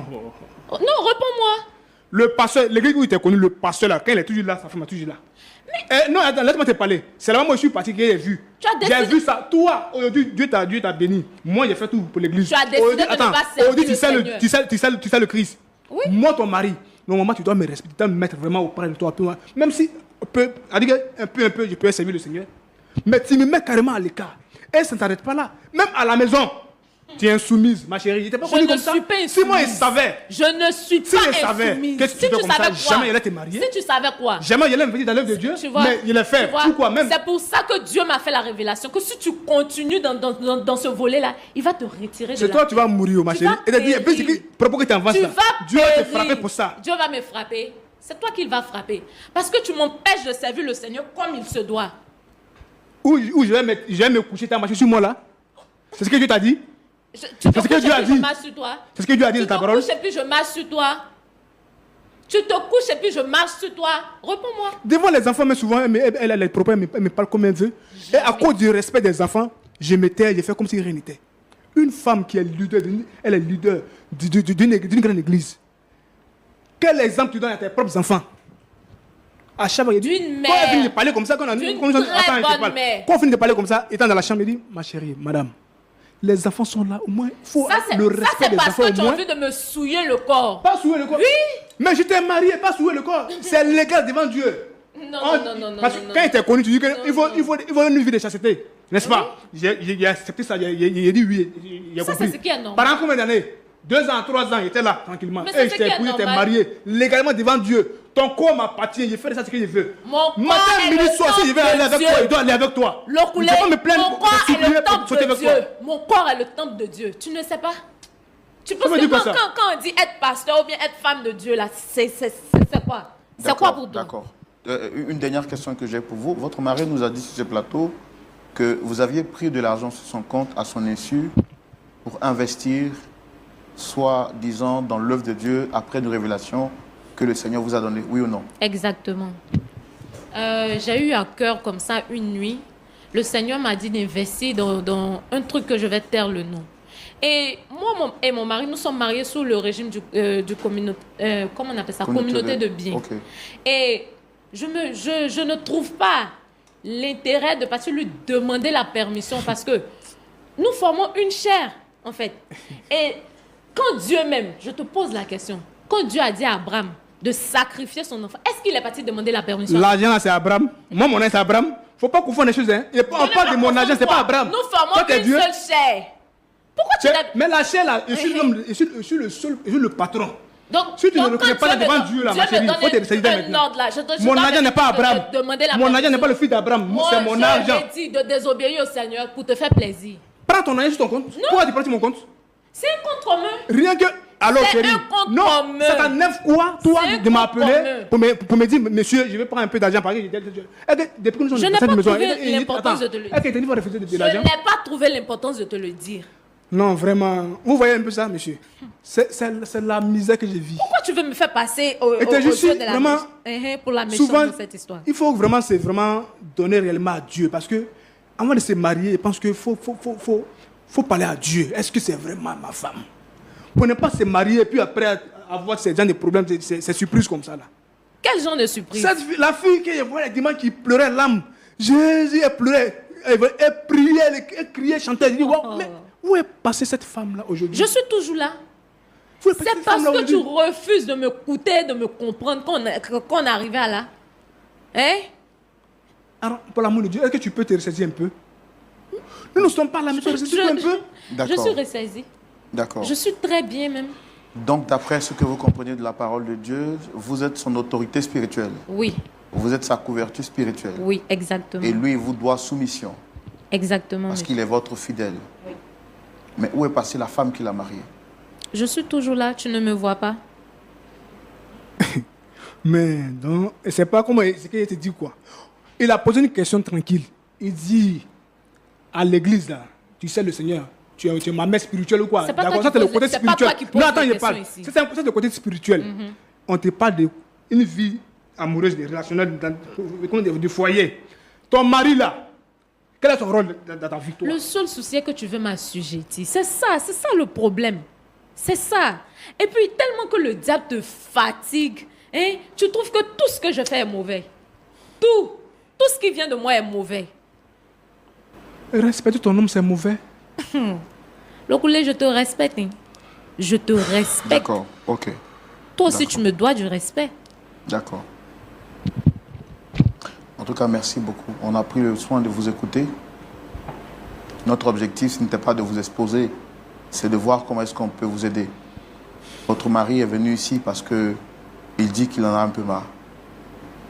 Non, réponds-moi. Le pasteur, l'église où il était connu, le pasteur là, quand il est toujours là, sa femme est toujours là. Non, attends, laisse-moi te parler. C'est là où moi je suis parti que j'ai vu. J'ai vu ça. Toi, aujourd'hui, Dieu t'a béni. Moi, j'ai fait tout pour l'église. Tu as décidé de ne pas servir le Seigneur. Tu sais le Christ. Oui. Moi, ton mari, normalement, tu dois me respecter, tu dois me mettre vraiment auprès de toi. Même si, un peu, je peux servir le Seigneur. Mais tu me mets carrément à l'écart. Et ça ne t'arrête pas là. Même à la maison. Tu es insoumise, ma chérie. Il n'était pas connu comme ça. Je ne suis pas insoumise. Si moi, il savait. Je ne suis Si pas je savais insoumise. que tu Si fais tu comme ça, savais quoi? jamais il allait te marier. Si tu savais quoi? Jamais il allait me venir dans l'œuvre de Dieu. Tu vois, Mais il l'a fait. tu vois, Pourquoi même? C'est pour ça que Dieu m'a fait la révélation. Que si tu continues dans ce volet-là, il va te retirer de C'est la toi, tu vas mourir, ma Tu chérie. vas Et puis, périr. propos que tu avances Tu là. vas Dieu va te périr. frapper pour ça. Dieu va me frapper. C'est toi qui va frapper. Parce que tu m'empêches de servir le Seigneur comme il se doit. Où je vais me coucher, ta marché sur moi là. C'est ce que Dieu t'a dit. Tu te C'est ce que couches Dieu et a puis dit. je marche sur toi. C'est ce que Dieu a dit Tu dans te ta parole. couches et puis je marche sur toi. Tu te couches et puis je marche sur toi. Réponds-moi. Devant les enfants, mais souvent, elle est propre, elle me parle comme elle veut. Et à cause du respect des enfants, je me tais, je fais comme si rien n'était. Une femme qui est leader, elle est leader d'une grande église. Quel exemple tu donnes à tes propres enfants? À chaque fois, il dit, D'une quand elle finit de mère. parler comme ça, quand on D'une quand très attends, bonne mère. quand on finit de parler comme ça, étant dans la chambre, il dit, ma chérie, madame, les enfants sont là, au moins, il faut Ça, le respect c'est des parce enfants que au tu as moins. envie de me souiller le corps. Pas souiller le corps. Oui. Mais je t'ai marié, pas souiller le corps. C'est légal devant Dieu. Non, Parce que non. quand il était connu, tu dis qu'il faut une vie de chasteté. N'est-ce pas? J'ai accepté ça, j'ai dit oui. J'ai Ça, compris. c'est ce qui est normal. Pendant combien d'années? 2 ans, 3 ans, il était là, tranquillement. Mais c'est Et ce je t'ai qui est épousé, j'étais normal. marié, légalement devant Dieu. Ton corps m'appartient, je fais ça ce que je veux. Mon corps Matin, est midi, le soir, si je vais temple aller de avec Dieu. toi, il doit aller avec toi. L'oculé, Je ne peux pas me plaindre mon corps est supplier le pour temple sauter de avec Dieu. toi. Mon corps est le temple de Dieu. Tu ne sais pas? Tu penses veut que dire quoi, ça? quand on dit être pasteur ou bien être femme de Dieu, là, c'est quoi? C'est quoi pour toi? D'accord. Une dernière question que j'ai pour vous. Votre mari nous a dit sur ce plateau que vous aviez pris de l'argent sur son compte à son insu pour investir, soit disant dans l'œuvre de Dieu après une révélation que le Seigneur vous a donnée. Oui ou non? Exactement. J'ai eu à cœur comme ça une nuit. Le Seigneur m'a dit d'investir dans un truc que je vais taire le nom. Et moi et mon mari, nous sommes mariés sous le régime du comment on appelle ça? Communauté de biens. Ok. Et je ne trouve pas l'intérêt de partir lui demander la permission parce que nous formons une chair, en fait. Et quand Dieu même, je te pose la question, quand Dieu a dit à Abraham de sacrifier son enfant, est-ce qu'il est parti demander la permission? L'argent, c'est Abraham. Moi, mon nom, c'est Abraham. Il ne faut pas confondre les choses. Hein. On parle de mon argent, ce n'est pas Abraham. Nous formons Toi, t'es une Dieu. seule chair. Pourquoi tu n'as... Mais la chair, là, je suis le seul, je suis le patron. Donc, Si tu ne donc, reconnais quand pas Dieu devant me Dieu, là, donne- ma Dieu me chérie, il faut te donne décider un maintenant. ordre, là, Mon argent n'est pas Abraham. Demander la Mon argent permission. n'est pas le fils d'Abraham. Moi, C'est mon argent. je dit de désobéir au Seigneur pour te faire plaisir. Prends ton argent sur ton compte. Pourquoi tu prends sur mon compte? C'est un compte commun. Rien que. Alors, C'est chérie. un compte Non, commun. ça t'enlève quoi, toi, C'est un de m'appeler compte pour me dire, monsieur, je vais prendre un peu d'argent par exemple. Depuis que nous sommes Je dans n'ai cette pas maison, trouvé et- et- l'importance attends, de te le dire. est-ce que tu vas refuser de Je l'argent? n'ai pas trouvé l'importance de te le dire. Non, vraiment. Vous voyez un peu ça, monsieur? C'est la misère que je vis. Pourquoi tu veux me faire passer Et que je au suis jeu de la vraiment- pour la méchante Souvent, de cette histoire? il faut vraiment, c'est vraiment donner réellement à Dieu. Parce que, avant de se marier, je pense qu'il faut parler à Dieu. Est-ce que c'est vraiment ma femme? Pour ne pas se marier et puis après avoir ces gens de problèmes, c'est surprise comme ça là. Quel genre de surprise? La fille que je vois le dimanche qui pleurait l'âme, Jésus, elle pleurait, elle priait, elle criait, chantait. Elle dit, wow, mais où est passée cette femme-là aujourd'hui? Je suis toujours là. Où est passée C'est cette parce femme-là que tu aujourd'hui? refuses de m'écouter, de me comprendre qu'on est arrivé à là. Hein? Alors, pour l'amour de Dieu, est-ce que tu peux te ressaisir un peu? Nous ne sommes pas à la maison, ressaisir un peu. Je D'accord. suis ressaisie. D'accord. Je suis très bien même. Donc, d'après ce que vous comprenez de la parole de Dieu, vous êtes son autorité spirituelle. Oui, Vous êtes sa couverture spirituelle. oui, exactement. Et lui, il vous doit soumission. Exactement. Parce monsieur. qu'il est votre fidèle. Oui. Mais où est passée la femme qui l'a marié? Je suis toujours là, tu ne me vois pas. Mais non, c'est pas comment, c'est qu'il te dit quoi. Il a posé une question tranquille. Il dit à l'église, là, tu sais le Seigneur, tu es ma mère spirituelle ou quoi? C'est pas D'accord, toi ça c'est le qui côté poses- c'est pas spirituel. toi qui poses Non, attends, des je questions parle. ici. C'est le côté spirituel. On te parle d'une vie amoureuse, relationnelle, du foyer. Ton mari là, quel est son rôle dans ta vie, toi? Le seul souci est que tu veux m'assujettir. C'est ça le problème. C'est ça. Et puis, tellement que le diable te fatigue, hein, tu trouves que tout ce que je fais est mauvais. Tout ce qui vient de moi est mauvais. Respecter ton homme, c'est mauvais. Lokoulé, je te respecte. Hein. Je te respecte. D'accord, ok. Toi aussi, D'accord. tu me dois du respect. D'accord. En tout cas, merci beaucoup. On a pris le soin de vous écouter. Notre objectif, ce n'était pas de vous exposer, c'est de voir comment est-ce qu'on peut vous aider. Votre mari est venu ici parce qu'il dit qu'il en a un peu marre.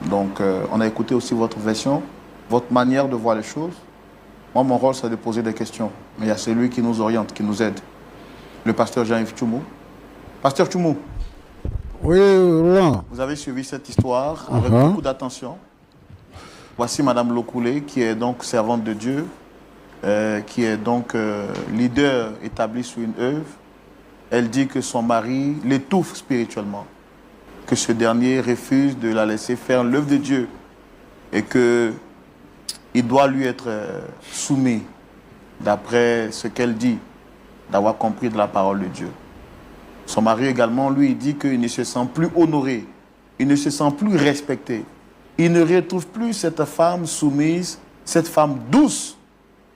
Donc, on a écouté aussi votre version, votre manière de voir les choses. Moi, mon rôle, c'est de poser des questions. Mais il y a celui qui nous oriente, qui nous aide. Le pasteur Jean-Yves Tchoumou. Pasteur Tchoumou, Oui, Roland. vous avez suivi cette histoire avec beaucoup d'attention. Voici Madame Lokoulé, qui est donc servante de Dieu, qui est donc leader établi sur une œuvre. Elle dit que son mari l'étouffe spirituellement, que ce dernier refuse de la laisser faire l'œuvre de Dieu et qu'il doit lui être soumis, d'après ce qu'elle dit, d'avoir compris de la parole de Dieu. Son mari également, lui, dit qu'il ne se sent plus honoré, il ne se sent plus respecté. Il ne retrouve plus cette femme soumise, cette femme douce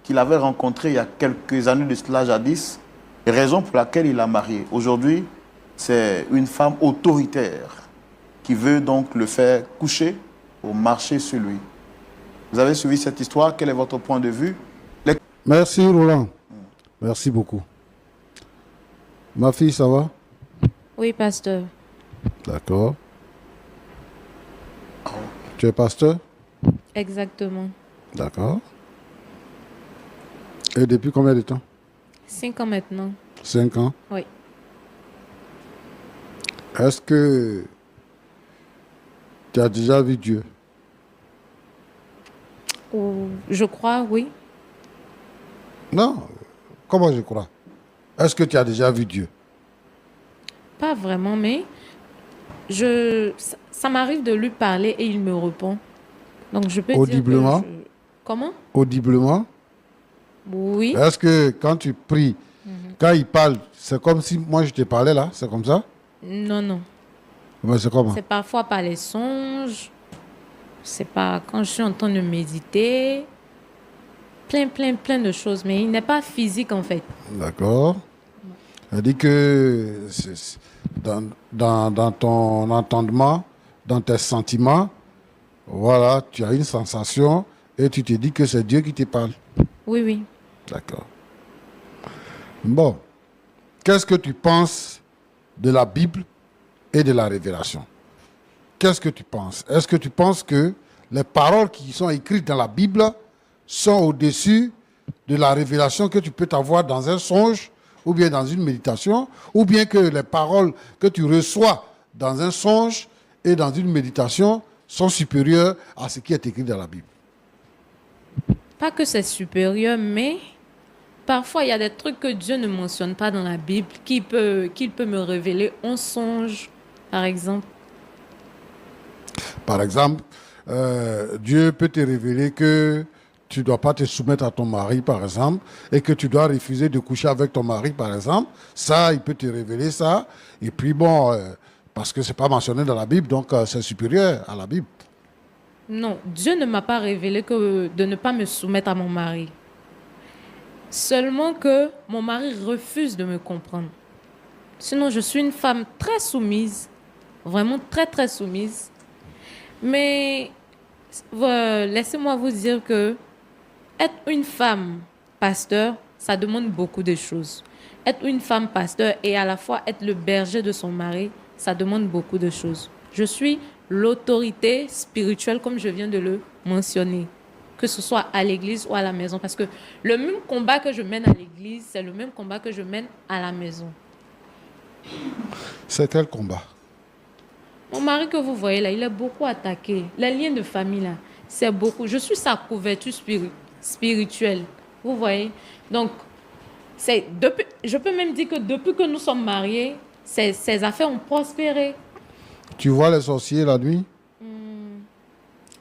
qu'il avait rencontrée il y a quelques années de cela jadis, raison pour laquelle il l'a mariée. Aujourd'hui, c'est une femme autoritaire qui veut donc le faire coucher ou marcher sur lui. Vous avez suivi cette histoire, quel est votre point de vue? Merci, Roland. Merci beaucoup. Ma fille, ça va? Oui, pasteur. D'accord. Tu es pasteur? Exactement. D'accord. Et depuis combien de temps? 5 ans maintenant. 5 ans. Oui. Est-ce que tu as déjà vu Dieu? Je crois, oui. Non. Comment je crois? Est-ce que tu as déjà vu Dieu? Pas vraiment, mais ça m'arrive de lui parler et il me répond. Donc je peux Audiblement? dire que Comment? Audiblement? Oui. Est-ce que quand tu pries, quand il parle, c'est comme si moi je te parlais là? C'est comme ça? Non, non. Mais c'est comment? C'est parfois par les songes. C'est pas quand je suis en train de méditer. Plein de choses. Mais il n'est pas physique en fait. D'accord. Elle dit que dans ton entendement, dans tes sentiments, voilà, tu as une sensation et tu te dis que c'est Dieu qui te parle. Oui, oui. D'accord. Bon. Qu'est-ce que tu penses de la Bible et de la révélation? Qu'est-ce que tu penses? Est-ce que tu penses que les paroles qui sont écrites dans la Bible sont au-dessus de la révélation que tu peux avoir dans un songe ou bien dans une méditation, ou bien que les paroles que tu reçois dans un songe et dans une méditation sont supérieures à ce qui est écrit dans la Bible? Pas que c'est supérieur, mais parfois il y a des trucs que Dieu ne mentionne pas dans la Bible qu'il peut me révéler en songe, par exemple. Par exemple, Dieu peut te révéler que tu ne dois pas te soumettre à ton mari, par exemple, et que tu dois refuser de coucher avec ton mari, par exemple. Ça, il peut te révéler ça. Et puis bon, parce que ce n'est pas mentionné dans la Bible, donc c'est supérieur à la Bible. Non, Dieu ne m'a pas révélé que de ne pas me soumettre à mon mari. Seulement que mon mari refuse de me comprendre. Sinon, je suis une femme très soumise, vraiment très soumise. Mais laissez-moi vous dire que être une femme pasteur, ça demande beaucoup de choses. Être une femme pasteur et à la fois être le berger de son mari, ça demande beaucoup de choses. Je suis l'autorité spirituelle, comme je viens de le mentionner, que ce soit à l'église ou à la maison. Parce que le même combat que je mène à l'église, c'est le même combat que je mène à la maison. C'est quel combat? Mon mari que vous voyez là, il est beaucoup attaqué. Les liens de famille là, c'est beaucoup. Je suis sa couverture spirituelle. Vous voyez? Donc, je peux même dire que depuis que nous sommes mariés, ses affaires ont prospéré. Tu vois les sorciers la nuit?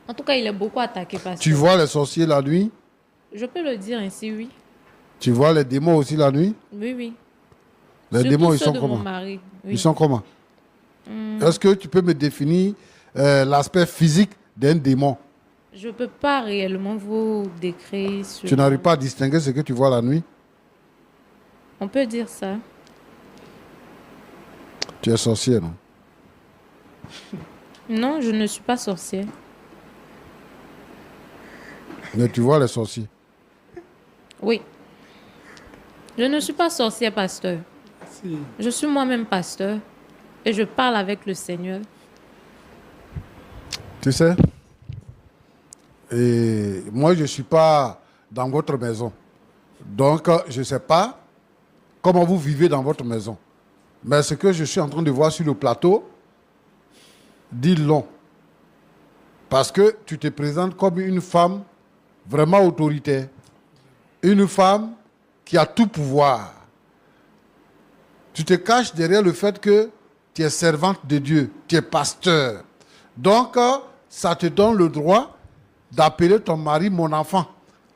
En tout cas, il est beaucoup attaqué par ça. Tu vois les sorciers la nuit? Je peux le dire ainsi, oui. Tu vois les démons aussi la nuit? Oui, oui. Les Surtout démons, ils ceux sont de comment? mon mari. Oui. Ils sont comment? Est-ce que tu peux me définir l'aspect physique d'un démon? Je ne peux pas réellement vous décrire. Tu n'arrives pas à distinguer ce que tu vois la nuit? On peut dire ça. Tu es sorcier, non? Non, je ne suis pas sorcière. Mais tu vois les sorciers? Oui. Je ne suis pas sorcière, pasteur. Si. Je suis moi-même pasteur et je parle avec le Seigneur. Tu sais? Et moi, je ne suis pas dans votre maison. Donc, je ne sais pas comment vous vivez dans votre maison. Mais ce que je suis en train de voir sur le plateau, dit long. Parce que tu te présentes comme une femme vraiment autoritaire. Une femme qui a tout pouvoir. Tu te caches derrière le fait que tu es servante de Dieu, tu es pasteur. Donc, ça te donne le droit d'appeler ton mari mon enfant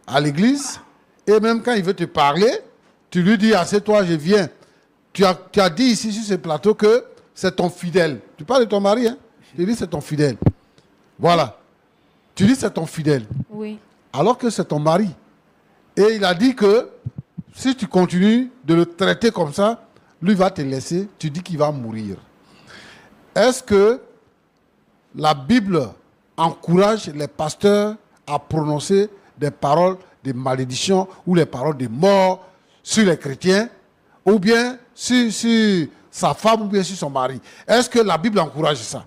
à l'église. Et même quand il veut te parler, tu lui dis, assieds-toi, je viens. Tu as dit ici sur ce plateau que c'est ton fidèle. Tu parles de ton mari, hein? Tu dis c'est ton fidèle. Voilà. Tu dis c'est ton fidèle. Oui. Alors que c'est ton mari. Et il a dit que si tu continues de le traiter comme ça, lui va te laisser, tu dis qu'il va mourir. Est-ce que la Bible encourage les pasteurs à prononcer des paroles de malédiction ou les paroles de mort sur les chrétiens, ou bien sur sa femme, ou bien sur son mari? Est-ce que la Bible encourage ça?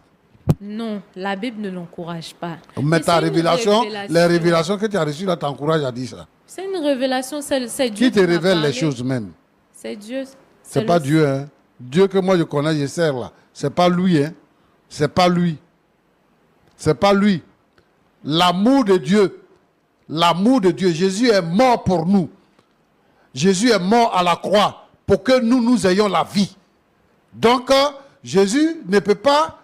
Non, la Bible ne l'encourage pas. Mais Et ta c'est une révélation, les révélations que tu as reçues là t'encouragent à dire ça. C'est une révélation, c'est Dieu Qui te m'a révèle les parlé. choses même? C'est Dieu. C'est pas Dieu, hein. Dieu que moi je connais, je sers là. C'est pas lui, hein. C'est pas lui. C'est pas lui. L'amour de Dieu. L'amour de Dieu. Jésus est mort pour nous. Jésus est mort à la croix pour que nous ayons la vie. Donc, Jésus ne peut pas,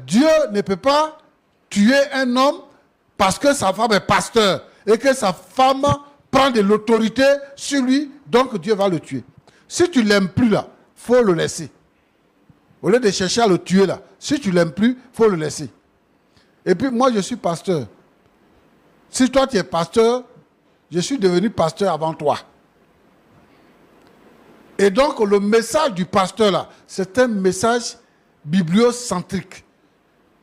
Dieu ne peut pas tuer un homme parce que sa femme est pasteur et que sa femme prend de l'autorité sur lui, donc Dieu va le tuer. Si tu ne l'aimes plus là, il faut le laisser. Au lieu de chercher à le tuer là, si tu ne l'aimes plus, il faut le laisser. Et puis moi je suis pasteur. Si toi tu es pasteur, je suis devenu pasteur avant toi. Et donc le message du pasteur là, c'est un message bibliocentrique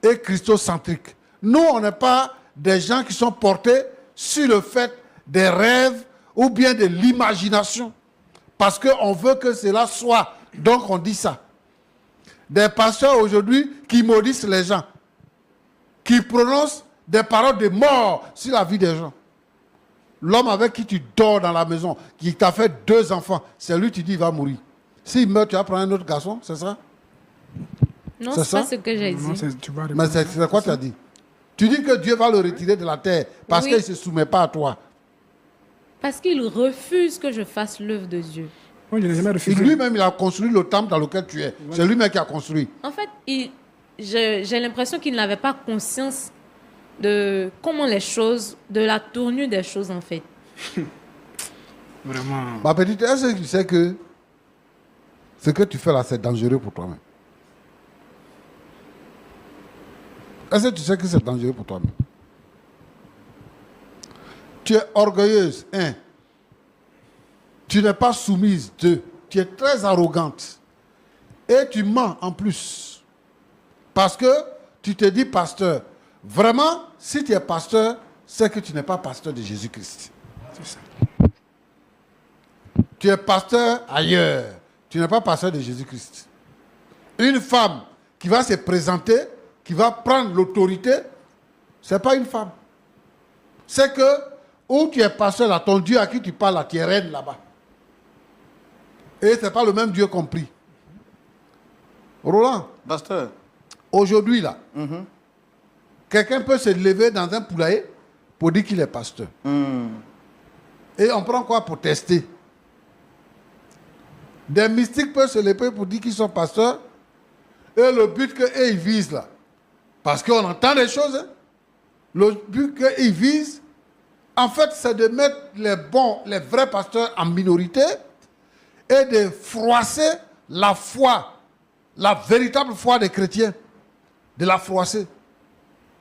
et christocentrique. Nous, on n'est pas des gens qui sont portés sur le fait des rêves ou bien de l'imagination. Parce qu'on veut que cela soit. Donc on dit ça. Des pasteurs aujourd'hui qui maudissent les gens, qui prononcent des paroles de mort sur la vie des gens. L'homme avec qui tu dors dans la maison, qui t'a fait 2 enfants, c'est lui qui dit il va mourir. S'il meurt, tu vas prendre un autre garçon, c'est ça? Non, C'est c'est pas ça? ce que j'ai Non, dit. tu vas Mais répondre. c'est quoi tu as dit? Tu dis que Dieu va le retirer de la terre parce Oui. qu'il ne se soumet pas à toi. Parce qu'il refuse que je fasse l'œuvre de Dieu. Moi, je n'ai jamais Et refusé. lui-même, il a construit le temple dans lequel tu es. C'est lui-même qui a construit. En fait, j'ai l'impression qu'il n'avait pas conscience de comment les choses, de la tournure des choses en fait. Vraiment. Ma petite, est-ce que tu sais que ce que tu fais là, c'est dangereux pour toi-même? Est-ce que tu sais que c'est dangereux pour toi-même? Tu es orgueilleuse, 1. Tu n'es pas soumise, 2. Tu es très arrogante. Et tu mens en plus. Parce que tu te dis pasteur. Vraiment, si tu es pasteur, c'est que tu n'es pas pasteur de Jésus-Christ. C'est ça. Tu es pasteur ailleurs. Tu n'es pas pasteur de Jésus-Christ. Une femme qui va se présenter, qui va prendre l'autorité, ce n'est pas une femme. C'est que, où tu es pasteur là, ton Dieu à qui tu parles là, tu es reine là-bas. Et ce n'est pas le même Dieu qu'on prie. Roland, Pasteur, aujourd'hui là, quelqu'un peut se lever dans un poulailler pour dire qu'il est pasteur. Et on prend quoi pour tester? Des mystiques peuvent se lever pour dire qu'ils sont pasteurs. Et le but qu'ils visent là, parce qu'on entend des choses, hein, le but qu'ils visent, en fait, c'est de mettre les vrais pasteurs en minorité et de froisser la foi, la véritable foi des chrétiens, de la froisser.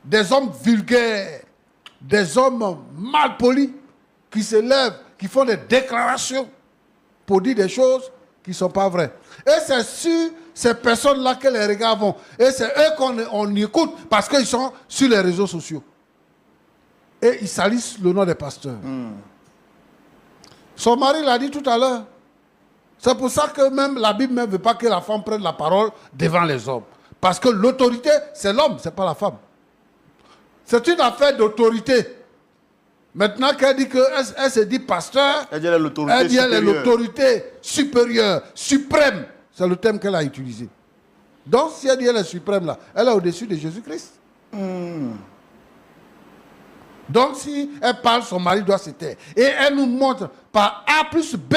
Des hommes vulgaires, des hommes mal polis, qui se lèvent, qui font des déclarations pour dire des choses qui ne sont pas vraies. Et c'est sur ces personnes-là que les regards vont. Et c'est eux qu'on écoute parce qu'ils sont sur les réseaux sociaux. Et ils salissent le nom des pasteurs. Son mari l'a dit tout à l'heure. C'est pour ça que même la Bible ne veut pas que la femme prenne la parole devant les hommes. Parce que l'autorité, c'est l'homme, ce n'est pas la femme. C'est une affaire d'autorité. Maintenant qu'elle dit qu'elle se dit pasteur, elle dit elle est l'autorité supérieure, suprême. C'est le terme qu'elle a utilisé. Donc si elle dit elle est suprême là, elle est au-dessus de Jésus-Christ. Donc si elle parle, son mari doit se taire. Et elle nous montre par A plus B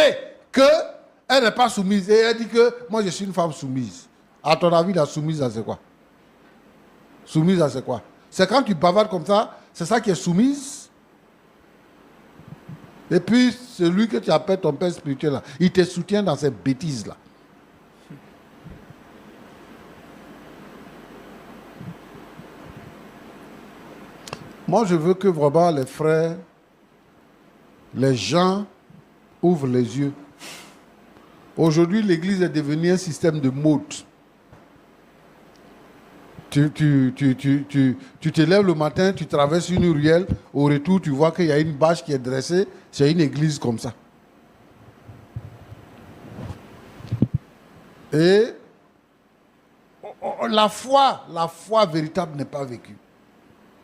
qu'elle n'est pas soumise. Et elle dit que moi je suis une femme soumise. À ton avis, la soumise, c'est quoi? Soumise, c'est quoi? C'est quand tu bavardes comme ça, c'est ça qui est soumise. Et puis, celui que tu appelles ton père spirituel, là, il te soutient dans ces bêtises-là. Moi, je veux que vraiment les frères, les gens ouvrent les yeux. Aujourd'hui, l'Église est devenue un système de mode. Tu te lèves le matin, tu traverses une ruelle, au retour, tu vois qu'il y a une bâche qui est dressée, c'est une église comme ça. Et la foi véritable n'est pas vécue.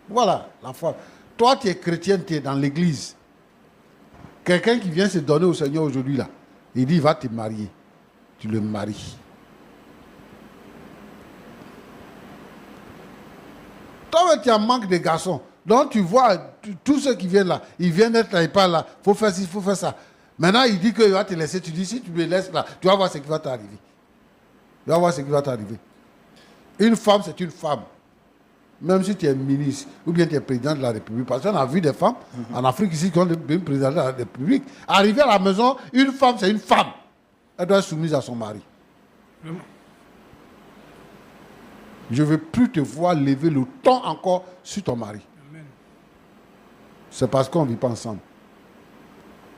Voilà, la foi. Toi, tu es chrétien, tu es dans l'église. Quelqu'un qui vient se donner au Seigneur aujourd'hui, là, il dit, va te marier. Tu le maries. Toi, tu as manque de garçons. Donc, tu vois, tous ceux qui viennent là, ils viennent d'être là, ils parlent là. Il faut faire ci, il faut faire ça. Maintenant, il dit qu'il va te laisser. Tu dis, si tu me laisses là, tu vas voir ce qui va t'arriver. Tu vas voir ce qui va t'arriver. Une femme, c'est une femme. Même si tu es ministre ou bien tu es président de la République. Parce qu'on a vu des femmes en Afrique ici qui ont devenu président de la République. Arriver à la maison, une femme, c'est une femme. Elle doit être soumise à son mari. Je ne veux plus te voir lever le ton encore sur ton mari. C'est parce qu'on ne vit pas ensemble.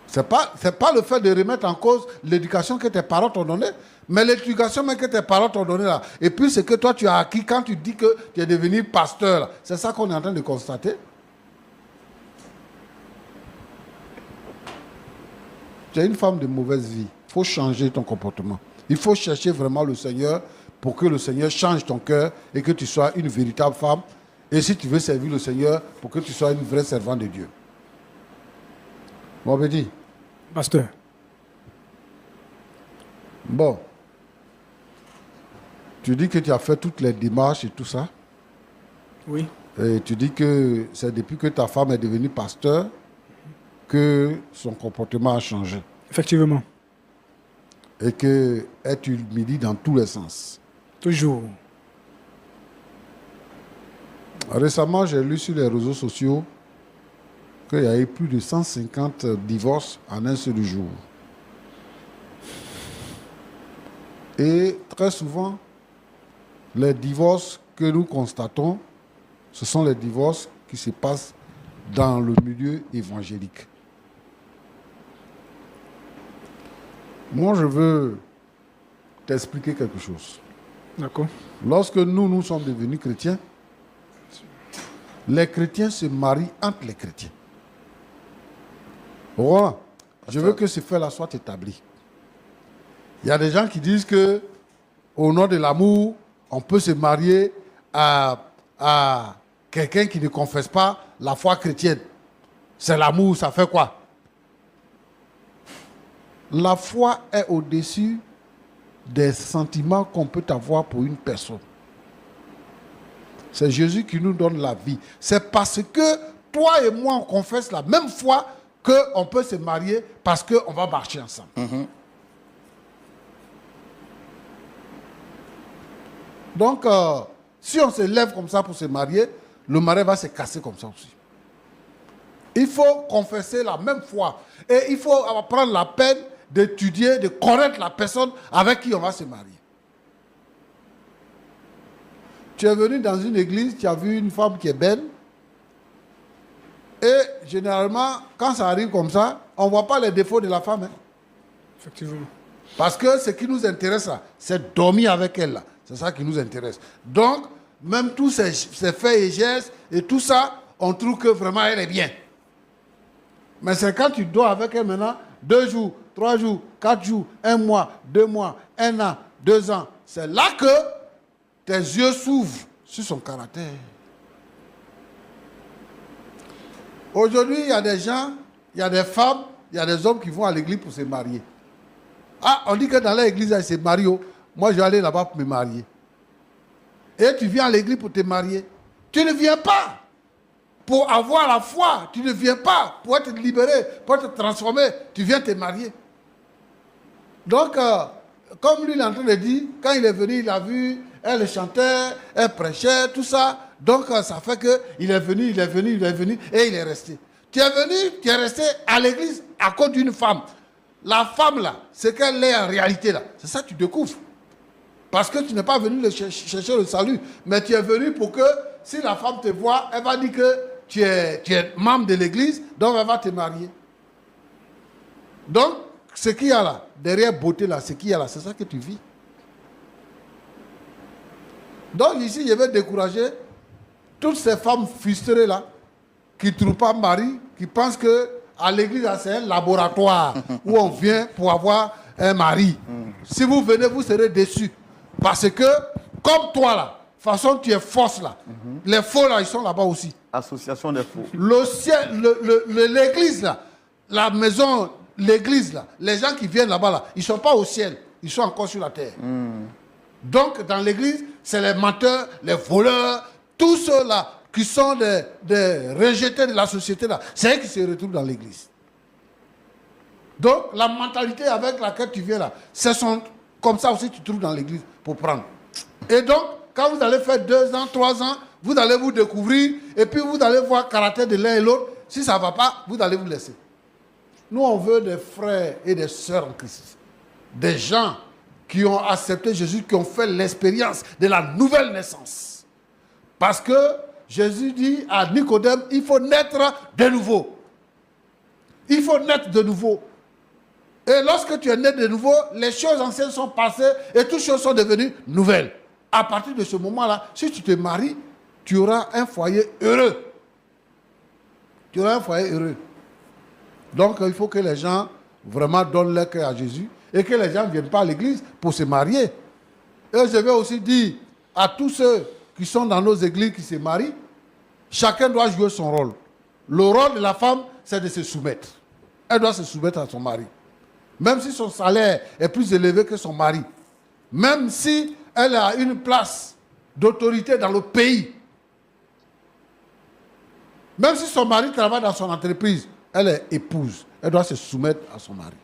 Ce n'est pas le fait de remettre en cause l'éducation que tes parents t'ont donnée, mais l'éducation même que tes parents t'ont donnée là. Et puis ce que toi tu as acquis quand tu dis que tu es devenu pasteur là. C'est ça qu'on est en train de constater. Tu es une femme de mauvaise vie. Il faut changer ton comportement. Il faut chercher vraiment le Seigneur pour que le Seigneur change ton cœur et que tu sois une véritable femme. Et si tu veux servir le Seigneur, pour que tu sois une vraie servante de Dieu. Bon, petit. Pasteur. Bon. Tu dis que tu as fait toutes les démarches et tout ça. Oui. Et tu dis que c'est depuis que ta femme est devenue pasteur que son comportement a changé. Effectivement. Et qu'elle t'humilie dans tous les sens. Toujours. Récemment, j'ai lu sur les réseaux sociaux qu'il y a eu plus de 150 divorces en un seul jour. Et très souvent, les divorces que nous constatons, ce sont les divorces qui se passent dans le milieu évangélique. Moi, je veux t'expliquer quelque chose. D'accord. Lorsque nous sommes devenus chrétiens, les chrétiens se marient entre les chrétiens. Voilà. Je veux que ce fait-là soit établi. Il y a des gens qui disent que, au nom de l'amour, on peut se marier à quelqu'un qui ne confesse pas la foi chrétienne. C'est l'amour, ça fait quoi? La foi est au-dessus des sentiments qu'on peut avoir pour une personne. C'est Jésus qui nous donne la vie. C'est parce que toi et moi, on confesse la même foi qu'on peut se marier parce qu'on va marcher ensemble. Donc, si on se lève comme ça pour se marier, le mariage va se casser comme ça aussi. Il faut confesser la même foi. Et il faut prendre la peine d'étudier, de connaître la personne avec qui on va se marier. Tu es venu dans une église, tu as vu une femme qui est belle. Et généralement, quand ça arrive comme ça, on ne voit pas les défauts de la femme. Hein. Effectivement. Parce que ce qui nous intéresse, là, c'est dormir avec elle. Là. C'est ça qui nous intéresse. Donc, même tous ces faits et gestes et tout ça, on trouve que vraiment elle est bien. Mais c'est quand tu dors avec elle maintenant, 2 jours, 3 jours, 4 jours, 1 mois, 2 mois, 1 an, 2 ans. C'est là que tes yeux s'ouvrent sur son caractère. Aujourd'hui, il y a des gens, il y a des femmes, il y a des hommes qui vont à l'église pour se marier. Ah, on dit que dans l'église, ils se marient. Moi, je vais aller là-bas pour me marier. Et tu viens à l'église pour te marier. Tu ne viens pas pour avoir la foi. Tu ne viens pas pour être libéré, pour être transformé. Tu viens te marier. Donc, comme lui, il est en train de dire, quand il est venu, il a vu, elle chantait, elle prêchait, tout ça. Donc, ça fait qu'il est venu, et il est resté. Tu es venu, tu es resté à l'église à cause d'une femme. La femme, là, ce qu'elle est en réalité, là, c'est ça que tu découvres. Parce que tu n'es pas venu chercher le salut, mais tu es venu pour que, si la femme te voit, elle va dire que tu es membre de l'église, donc elle va te marier. Donc, ce qu'il y a là, derrière beauté, là, ce qu'il y a là, c'est ça que tu vis. Donc, ici, je vais décourager toutes ces femmes frustrées là, qui ne trouvent pas mari, qui pensent qu'à l'église, c'est un laboratoire où on vient pour avoir un mari. Si vous venez, vous serez déçus. Parce que, comme toi là, de toute façon, tu es fausse là. Les faux là, ils sont là-bas aussi. Association des faux. Le ciel, l'église là, la maison, l'église là, les gens qui viennent là-bas là, ils ne sont pas au ciel, ils sont encore sur la terre. Donc, dans l'église, c'est les menteurs, les voleurs, tous ceux-là qui sont des rejetés de la société, là, c'est eux qui se retrouvent dans l'église. Donc, la mentalité avec laquelle tu viens là, ce sont comme ça aussi tu trouves dans l'église pour prendre. Et donc, quand vous allez faire 2 ans, 3 ans, vous allez vous découvrir, et puis vous allez voir le caractère de l'un et l'autre. Si ça ne va pas, vous allez vous laisser. Nous, on veut des frères et des sœurs en Christ. Des gens qui ont accepté Jésus, qui ont fait l'expérience de la nouvelle naissance. Parce que Jésus dit à Nicodème, il faut naître de nouveau. Il faut naître de nouveau. Et lorsque tu es né de nouveau, les choses anciennes sont passées et toutes choses sont devenues nouvelles. À partir de ce moment-là, si tu te maries, tu auras un foyer heureux. Tu auras un foyer heureux. Donc, il faut que les gens vraiment donnent leur cœur à Jésus et que les gens ne viennent pas à l'église pour se marier. Et je vais aussi dire à tous ceux qui sont dans nos églises qui se marient, chacun doit jouer son rôle. Le rôle de la femme, c'est de se soumettre. Elle doit se soumettre à son mari. Même si son salaire est plus élevé que son mari. Même si elle a une place d'autorité dans le pays. Même si son mari travaille dans son entreprise, elle est épouse. Elle doit se soumettre à son mari.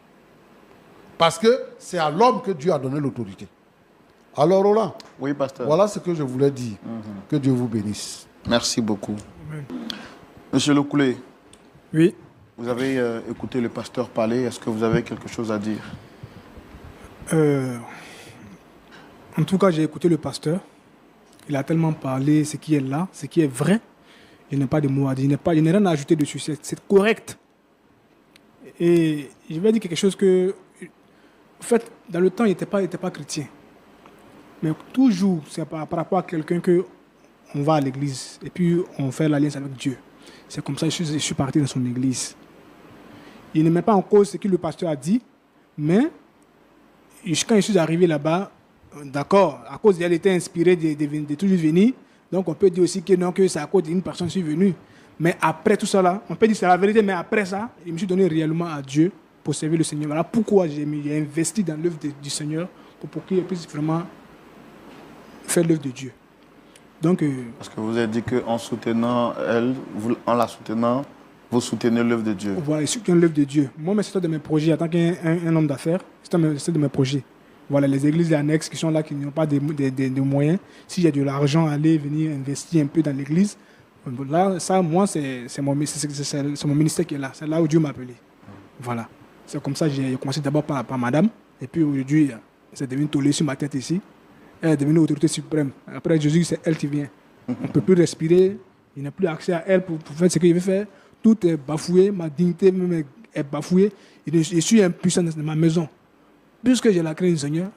Parce que c'est à l'homme que Dieu a donné l'autorité. Alors Roland, oui, pasteur. Voilà ce que je voulais dire. Que Dieu vous bénisse. Merci beaucoup. Monsieur Lokoulé. Oui. Vous avez écouté le pasteur parler. Est-ce que vous avez quelque chose à dire? En tout cas, j'ai écouté le pasteur. Il a tellement parlé ce qui est là, ce qui est vrai. Il n'y a pas de mots à dire. Il n'y a rien à ajouter dessus. C'est correct. Et je vais dire quelque chose que... En fait, dans le temps, il n'était pas chrétien. Mais toujours, c'est par rapport à quelqu'un qu'on va à l'église et puis on fait l'alliance avec Dieu. C'est comme ça que je suis parti dans son église. Il ne met pas en cause ce que le pasteur a dit, mais quand je suis arrivé là-bas, d'accord, à cause d'elle était inspirée de toujours venir, donc on peut dire aussi que non, que c'est à cause d'une personne que je suis venu. Mais après tout ça là, on peut dire que c'est la vérité, mais après ça, je me suis donné réellement à Dieu pour servir le Seigneur. Voilà pourquoi j'ai investi dans l'œuvre du Seigneur pour qu'il puisse vraiment faire l'œuvre de Dieu. Donc, Parce que vous avez dit qu'en soutenant elle, en la soutenant, vous soutenez l'œuvre de Dieu. voilà, je suis qu'un l'œuvre de Dieu. Moi, c'est un de mes projets, en tant qu'un homme d'affaires, c'est un de mes projets. Voilà, les églises annexes qui sont là, qui n'ont pas de moyens, s'il y a de l'argent, aller venir investir un peu dans l'église. Là, ça, moi, c'est mon ministère qui est là. C'est là où Dieu m'a appelé. Voilà. C'est comme ça que j'ai commencé d'abord par madame. Et puis aujourd'hui, c'est devenu tollé sur ma tête ici. Elle est devenue autorité suprême. Après Jésus, c'est elle qui vient. On ne peut plus respirer. Il n'a plus accès à elle pour faire ce qu'il veut faire. Tout est bafoué. Ma dignité même est bafouée. Je suis impuissant dans ma maison. Puisque j'ai la crainte du Seigneur,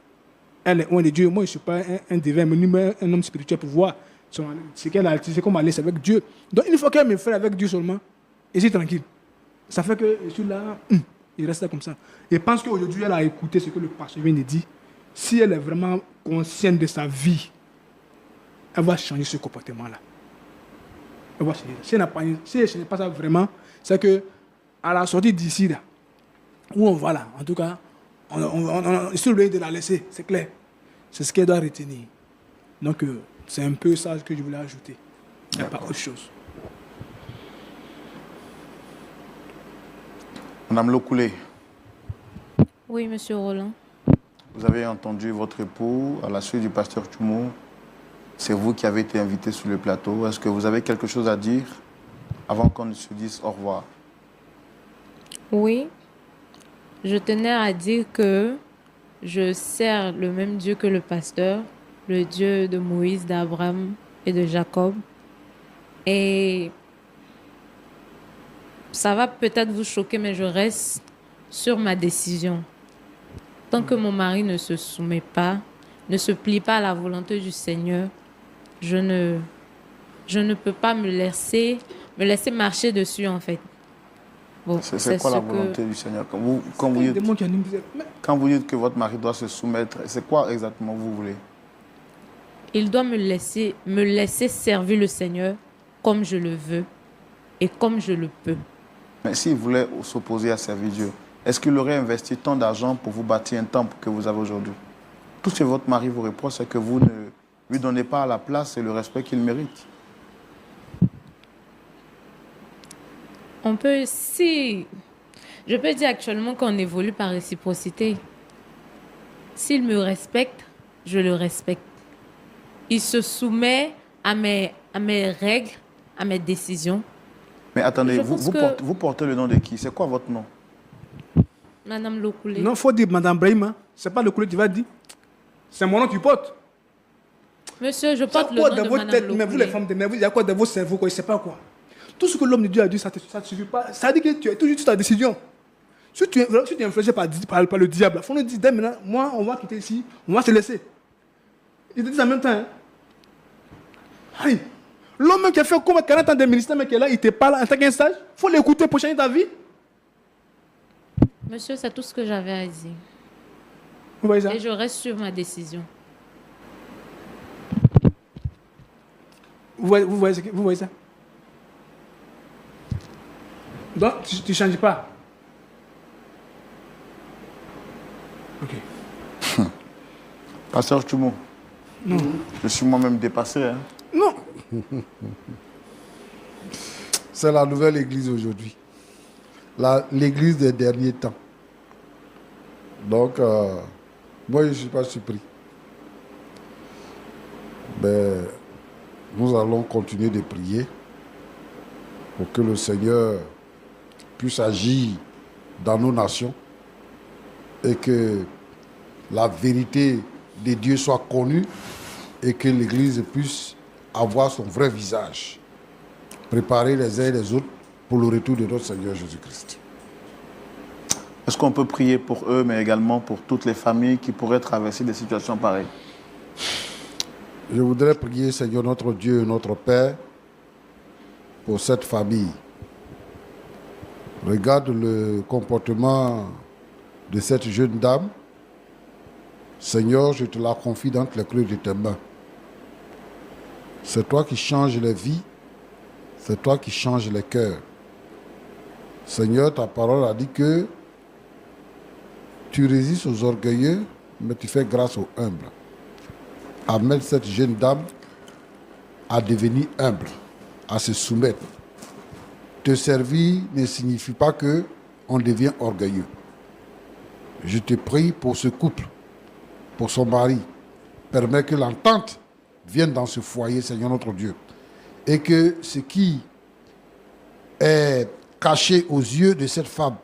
elle est loin de Dieu. Moi, je ne suis pas un divin, mais un homme spirituel pour voir ce qu'elle a, c'est comme aller avec Dieu. Donc, une fois qu'elle me fait avec Dieu seulement, et c'est tranquille. Ça fait que je suis là, il reste là comme ça. Et pense qu'aujourd'hui, elle a écouté ce que le pasteur vient de dire. Si elle est vraiment consciente de sa vie, elle va changer ce comportement-là. Elle va changer. Si elle n'est pas ça vraiment, c'est que à la sortie d'ici, là, où on va là, en tout cas, on est sur le lieu de la laisser, c'est clair. C'est ce qu'elle doit retenir. Donc, c'est un peu ça que je voulais ajouter. Il n'y a pas autre chose. Madame Lokoulé. Oui, monsieur Roland. Vous avez entendu votre époux à la suite du pasteur Tchoumou. C'est vous qui avez été invité sur le plateau. Est-ce que vous avez quelque chose à dire avant qu'on ne se dise au revoir? Oui. Je tenais à dire que je sers le même Dieu que le pasteur, le Dieu de Moïse, d'Abraham et de Jacob. Et ça va peut-être vous choquer, mais je reste sur ma décision. Tant que mon mari ne se soumet pas, ne se plie pas à la volonté du Seigneur, je ne peux pas me laisser marcher dessus, en fait. Bon, c'est quoi la volonté du Seigneur? Quand vous dites que votre mari doit se soumettre, c'est quoi exactement vous voulez? Il doit me laisser servir le Seigneur comme je le veux et comme je le peux. Mais s'il voulait s'opposer à servir Dieu, est-ce qu'il aurait investi tant d'argent pour vous bâtir un temple que vous avez aujourd'hui? Tout ce que votre mari vous reproche, c'est que vous ne lui donnez pas la place et le respect qu'il mérite. Je peux dire actuellement qu'on évolue par réciprocité. S'il me respecte, je le respecte. Il se soumet à mes règles, à mes décisions. Mais attendez, vous portez le nom de qui? C'est quoi votre nom? Madame Lokoulé. Non, il faut dire Madame Brahima. Ce n'est pas Lokoulé qui va dire. C'est mon nom que tu portes. Monsieur, je porte le nom de Madame Lokoulé. Mais vous, les femmes, il y a quoi dans vos cerveaux, quoi, je ne sais pas quoi. Tout ce que l'homme de Dieu a dit, ça ne suffit pas. Ça dit que tu es toujours sur ta décision. Si tu es influencé par le diable, il faut nous dire, dès maintenant, moi, on va quitter ici, on va se laisser. Ils te disent en même temps. Hein. Allez, l'homme qui a fait 40 ans de ministère, mais qui est là, il te parle en tant qu'un sage, il faut l'écouter pour changer ta vie. Monsieur, c'est tout ce que j'avais à dire. Vous voyez ça? Et je reste sur ma décision. Vous voyez ça? Donc, tu ne changes pas. Ok. Pasteur Tchoumou. Non. Je suis moi-même dépassé. Hein. Non. C'est la nouvelle église aujourd'hui. L'église des derniers temps. Donc, moi, je ne suis pas surpris. Mais nous allons continuer de prier pour que le Seigneur puisse agir dans nos nations et que la vérité de Dieu soit connue et que l'Église puisse avoir son vrai visage, préparer les uns et les autres pour le retour de notre Seigneur Jésus-Christ. Est-ce qu'on peut prier pour eux, mais également pour toutes les familles qui pourraient traverser des situations pareilles? Je voudrais prier, Seigneur notre Dieu et notre Père, pour cette famille. Regarde le comportement de cette jeune dame. Seigneur, je te la confie dans les creux de tes mains. C'est toi qui changes les vies. C'est toi qui changes les cœurs. Seigneur, ta parole a dit que tu résistes aux orgueilleux, mais tu fais grâce aux humbles. Amène cette jeune dame à devenir humble, à se soumettre. Te servir ne signifie pas que on devient orgueilleux. Je te prie pour ce couple, pour son mari. Permets que l'entente vienne dans ce foyer, Seigneur notre Dieu. Et que ce qui est caché aux yeux de cette femme,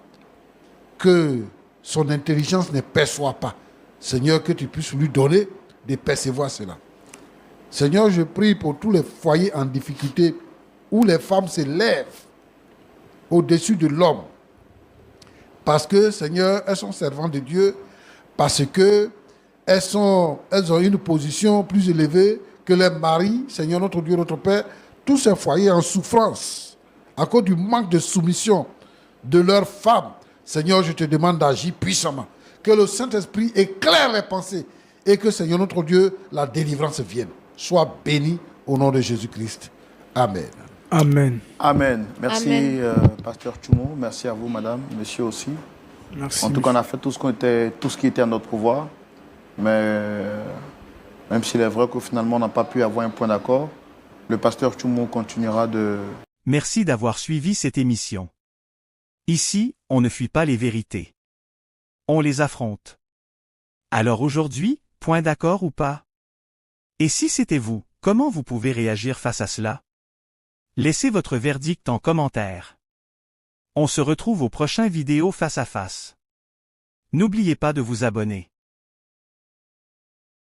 que son intelligence ne perçoit pas. Seigneur, que tu puisses lui donner de percevoir cela. Seigneur, je prie pour tous les foyers en difficulté où les femmes se lèvent au-dessus de l'homme. Parce que, Seigneur, elles sont servantes de Dieu, parce que elles ont une position plus élevée que les maris, Seigneur notre Dieu, notre Père, tous ces foyers en souffrance, à cause du manque de soumission de leurs femmes. Seigneur, je te demande d'agir puissamment, que le Saint-Esprit éclaire les pensées et que, Seigneur notre Dieu, la délivrance vienne. Sois béni au nom de Jésus-Christ. Amen. Amen. Amen. Merci, Amen. Pasteur Tchoumo. Merci à vous, madame, monsieur aussi. Merci. En tout cas, on a fait tout ce qui était à notre pouvoir. Mais même s'il est vrai que finalement, on n'a pas pu avoir un point d'accord, le pasteur Tchoumo continuera de... Merci d'avoir suivi cette émission. Ici, on ne fuit pas les vérités. On les affronte. Alors aujourd'hui, point d'accord ou pas? Et si c'était vous, comment vous pouvez réagir face à cela? Laissez votre verdict en commentaire. On se retrouve au prochain vidéo face à face. N'oubliez pas de vous abonner.